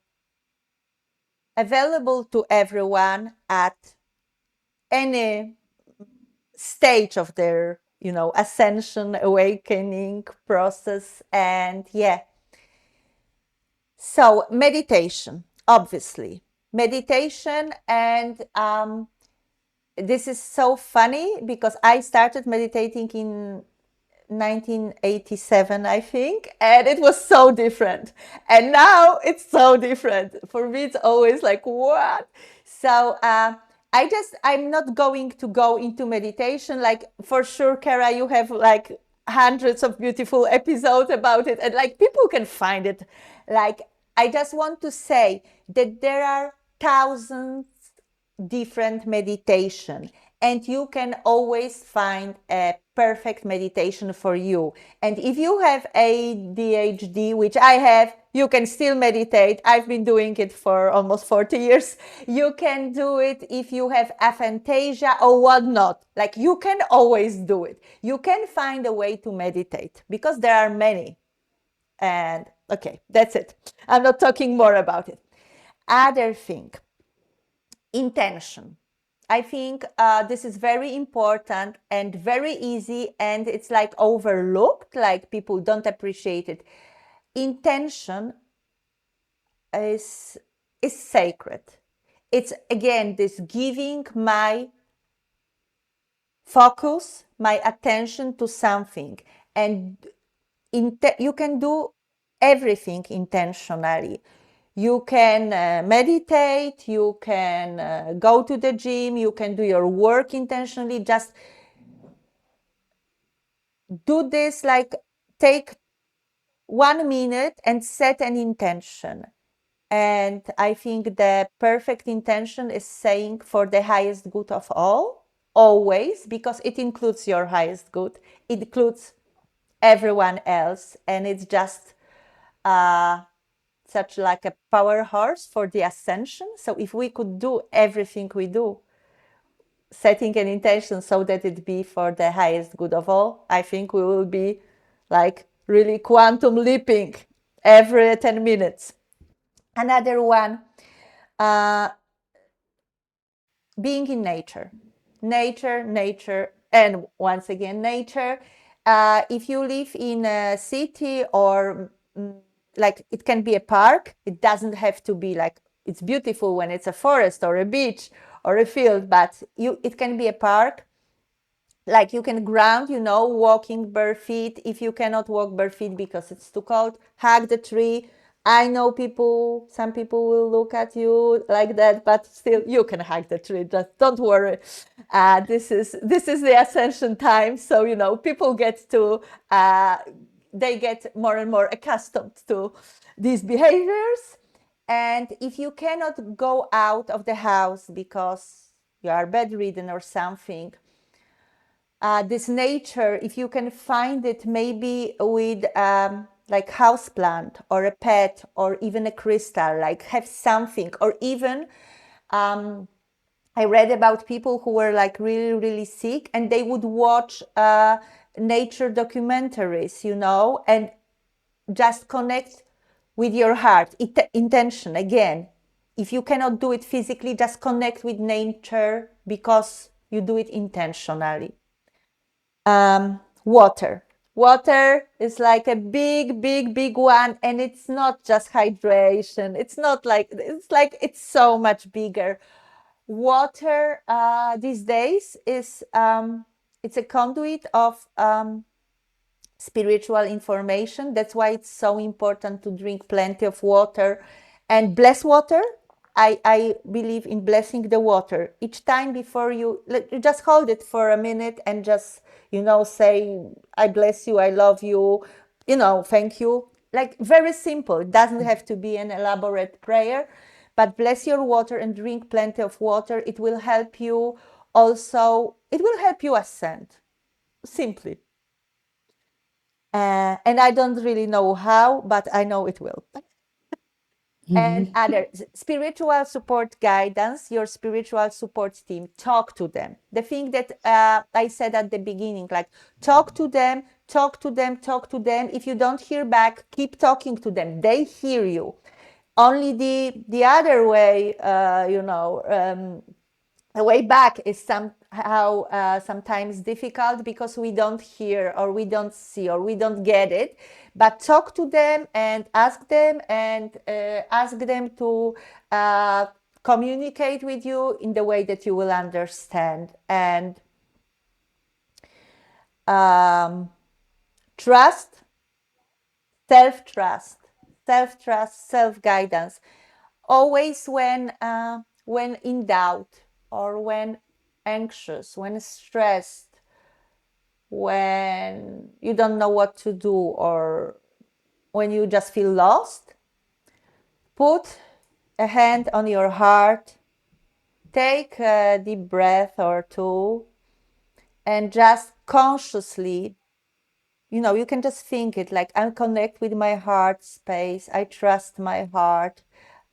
available to everyone at any stage of their, ascension, awakening process. And so meditation, obviously. Meditation, and this is so funny because I started meditating in 1987, I think, and it was so different. And now it's so different. For me, it's always like, what? So I'm not going to go into meditation. Like, for sure, Kara, you have like hundreds of beautiful episodes about it, and like people can find it. Like, I just want to say that there are thousands different meditation, and you can always find a perfect meditation for you. And if you have ADHD, which I have, you can still meditate. I've been doing it for almost 40 years. You can do it if you have aphantasia or whatnot. Like, you can always do it. You can find a way to meditate, because there are many. And okay, that's it. I'm not talking more about it. Other thing, intention. I think this is very important and very easy, and it's like overlooked, like people don't appreciate it. Intention is sacred. It's, again, this giving my focus, my attention to something, and you can do everything intentionally. You can meditate, you can go to the gym, you can do your work intentionally. Just do this, like, take 1 minute and set an intention. And I think the perfect intention is saying for the highest good of all, always, because it includes your highest good, it includes everyone else, and it's just such like a power horse for the ascension. So if we could do everything we do, setting an intention so that it be for the highest good of all, I think we will be like really quantum leaping every 10 minutes. Another one, being in nature. Nature, and once again, nature. If you live in a city, or like, it can be a park, it doesn't have to be like, it's beautiful when it's a forest or a beach or a field, but it can be a park. Like, you can ground, walking bare feet. If you cannot walk bare feet because it's too cold, hug the tree. I know some people will look at you like that, but still, you can hug the tree. Just don't worry. This is the ascension time, so people get to they get more and more accustomed to these behaviors. And if you cannot go out of the house because you are bedridden or something, this nature, if you can find it, maybe with like houseplant or a pet or even a crystal, like have something. Or even I read about people who were like really, really sick, and they would watch nature documentaries, and just connect with your heart. Intention, again. If you cannot do it physically, just connect with nature, because you do it intentionally. Water is like a big one, and it's not just hydration. It's so much bigger. Water these days is it's a conduit of spiritual information. That's why it's so important to drink plenty of water. And bless water. I believe in blessing the water. Each time before you just hold it for a minute and just, say, I bless you, I love you, thank you. Like very simple. It doesn't have to be an elaborate prayer, but bless your water and drink plenty of water. It will help you also, it will help you ascend, simply. And I don't really know how, but I know it will. And other spiritual support guidance, your spiritual support team, talk to them. The thing that I said at the beginning, like talk to them, talk to them, talk to them. If you don't hear back, keep talking to them. They hear you. Only the other way, the way back is somehow sometimes difficult because we don't hear or we don't see or we don't get it. But talk to them and ask them to communicate with you in the way that you will understand. And trust, self-trust, self-trust, self-guidance. Always when in doubt or when anxious, when stressed, when you don't know what to do, or when you just feel lost, put a hand on your heart, take a deep breath or two, and just consciously, you can just think it like, I connect with my heart space. I trust my heart.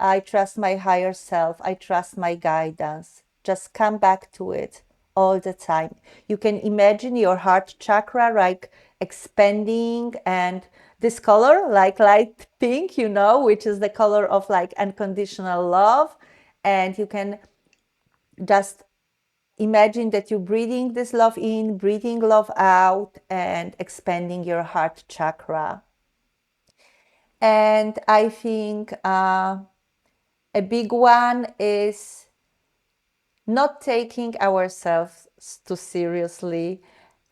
I trust my higher self. I trust my guidance. Just come back to it all the time. You can imagine your heart chakra like expanding, and this color, like light pink, which is the color of like unconditional love. And you can just imagine that you're breathing this love in, breathing love out, and expanding your heart chakra. And I think a big one is not taking ourselves too seriously.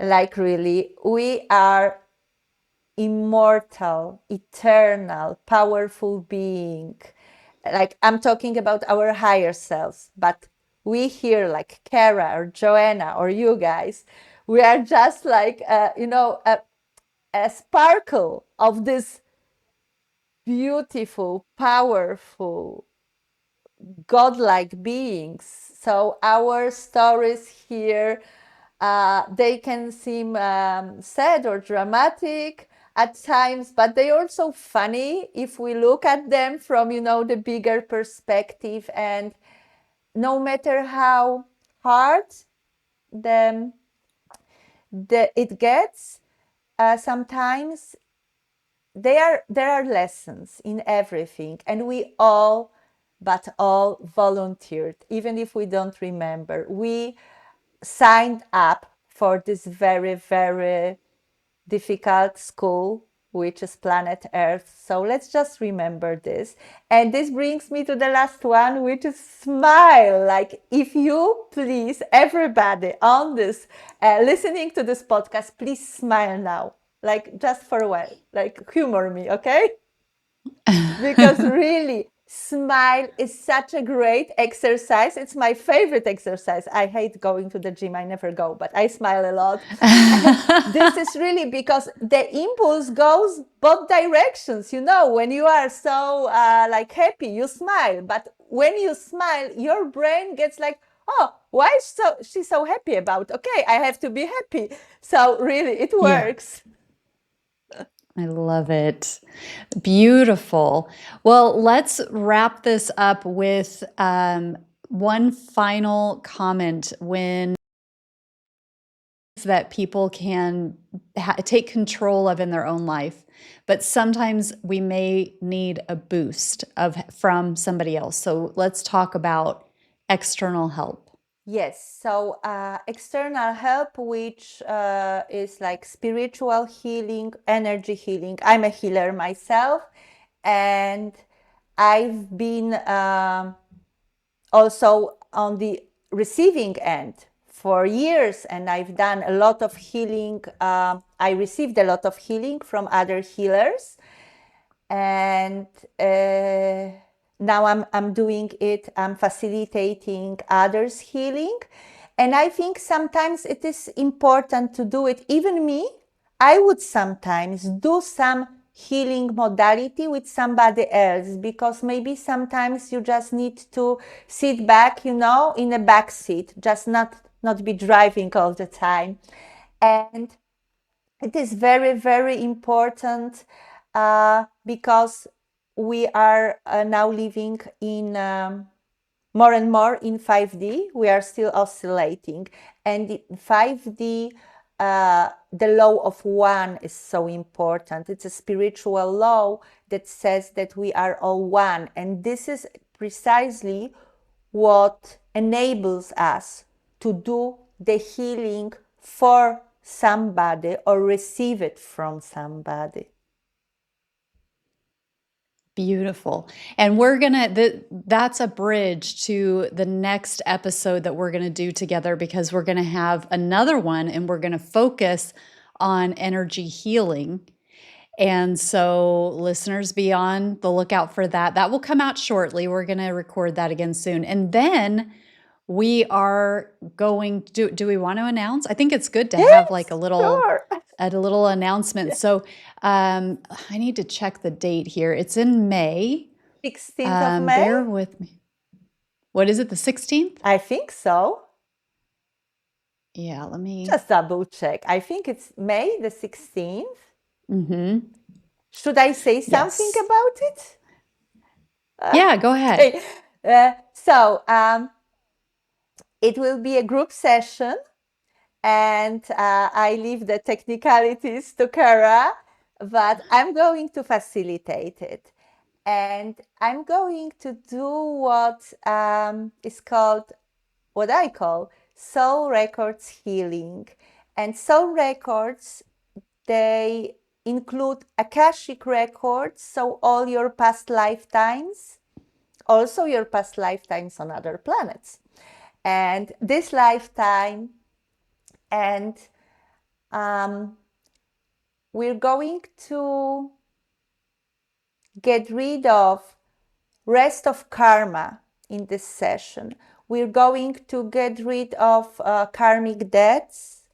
Like, really, we are immortal, eternal, powerful being. Like, I'm talking about our higher selves, but we here, like Kara or Joanna or you guys, we are just like, a sparkle of this beautiful, powerful, godlike beings. So our stories here, they can seem sad or dramatic at times, but they're also funny if we look at them from, the bigger perspective. And no matter how hard the it gets, sometimes there are lessons in everything, and we all volunteered, even if we don't remember. We signed up for this very, very difficult school, which is planet Earth. So let's just remember this. And this brings me to the last one, which is smile. Like, if you please, everybody on this, listening to this podcast, please smile now. Like, just for a while, like, humor me, okay? Because really, smile is such a great exercise. It's my favorite exercise. I hate going to the gym. I never go, but I smile a lot. And this is really because the impulse goes both directions. When you are so like happy, you smile. But when you smile, your brain gets like, oh, why is she so happy about? Okay, I have to be happy. So really, it works. Yeah. I love it. Beautiful. Well, let's wrap this up with one final comment that people can take control of in their own life. But sometimes we may need a boost from somebody else. So let's talk about external help. Yes, so external help, which is like spiritual healing, energy healing. I'm a healer myself, and I've been also on the receiving end for years, and I've done a lot of healing. I received a lot of healing from other healers, and now I'm doing it, I'm facilitating others' healing. And I think sometimes it is important to do it. Even me, I would sometimes do some healing modality with somebody else, because maybe sometimes you just need to sit back, in a back seat, just not be driving all the time. And it is very, very important because we are now living in more and more in 5D. We are still oscillating. And in 5D, the law of one is so important. It's a spiritual law that says that we are all one. And this is precisely what enables us to do the healing for somebody or receive it from somebody. Beautiful. And we're that's a bridge to the next episode that we're gonna do together, because we're gonna have another one and we're gonna focus on energy healing. And so, listeners, be on the lookout for that. That will come out shortly. We're going to record that again soon. And then we are going to do we want to announce? I think it's good to have like a little announcement. So I need to check the date here. It's in May. 16th of May? Bear with me. What is it, the 16th? I think so. Yeah, let me just double check. I think it's May the 16th. Mm-hmm. Should I say something Yes. about it? Yeah, go ahead. Okay. So it will be a group session, and I leave the technicalities to Kara, but I'm going to facilitate it. And I'm going to do what is called, what I call soul records healing. And soul records, they include Akashic records, so all your past lifetimes, also your past lifetimes on other planets, and this lifetime. And we're going to get rid of rest of karma in this session. We're going to get rid of karmic debts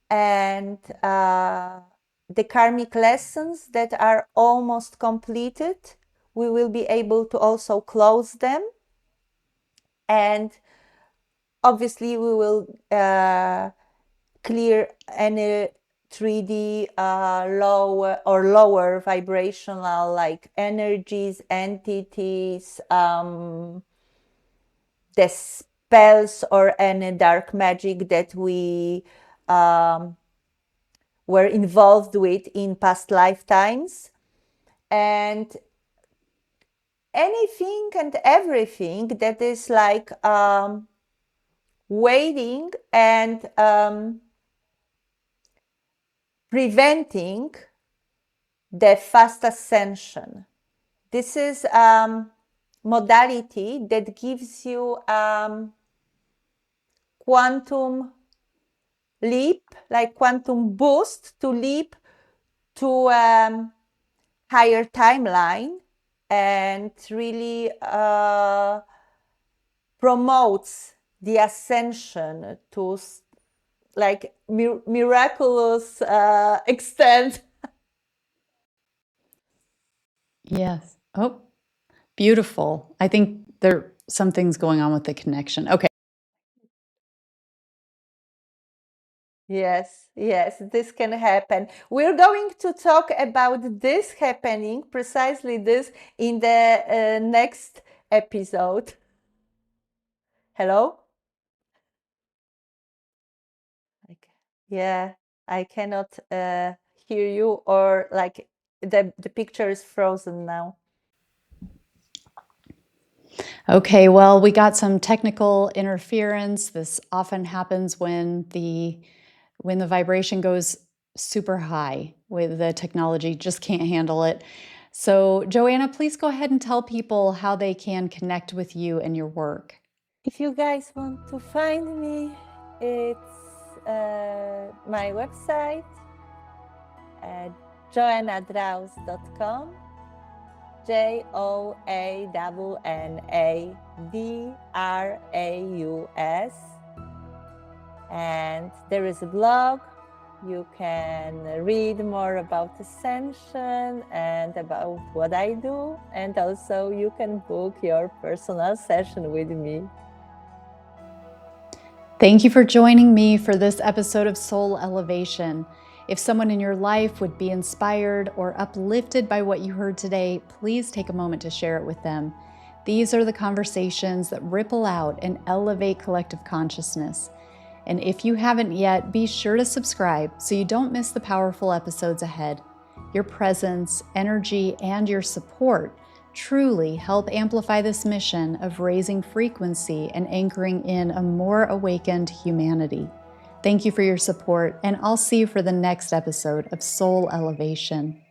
and the karmic lessons that are almost completed. We will be able to also close them. And obviously we will clear any 3D lower vibrational like energies, entities, the spells or any dark magic that we were involved with in past lifetimes. And anything and everything that is like waiting and preventing the fast ascension. This is modality that gives you quantum leap, like quantum boost to leap to higher timeline, and really promotes the ascension to like miraculous extent. Yes. Oh, beautiful. I think there some things going on with the connection. Okay. Yes, this can happen. We're going to talk about this happening, precisely this, in the next episode. Hello? Yeah, I cannot hear you, or like the picture is frozen now. Okay, well, we got some technical interference. This often happens when the vibration goes super high with the technology, just can't handle it. So, Joanna, please go ahead and tell people how they can connect with you and your work. If you guys want to find me, it's my website, joannadraus.com. JoannaDraus. And there is a blog. You can read more about Ascension and about what I do. And also you can book your personal session with me. Thank you for joining me for this episode of Soul Elevation. If someone in your life would be inspired or uplifted by what you heard today, please take a moment to share it with them. These are the conversations that ripple out and elevate collective consciousness. And if you haven't yet, be sure to subscribe so you don't miss the powerful episodes ahead. Your presence, energy, and your support truly help amplify this mission of raising frequency and anchoring in a more awakened humanity. Thank you for your support, and I'll see you for the next episode of Soul Elevation.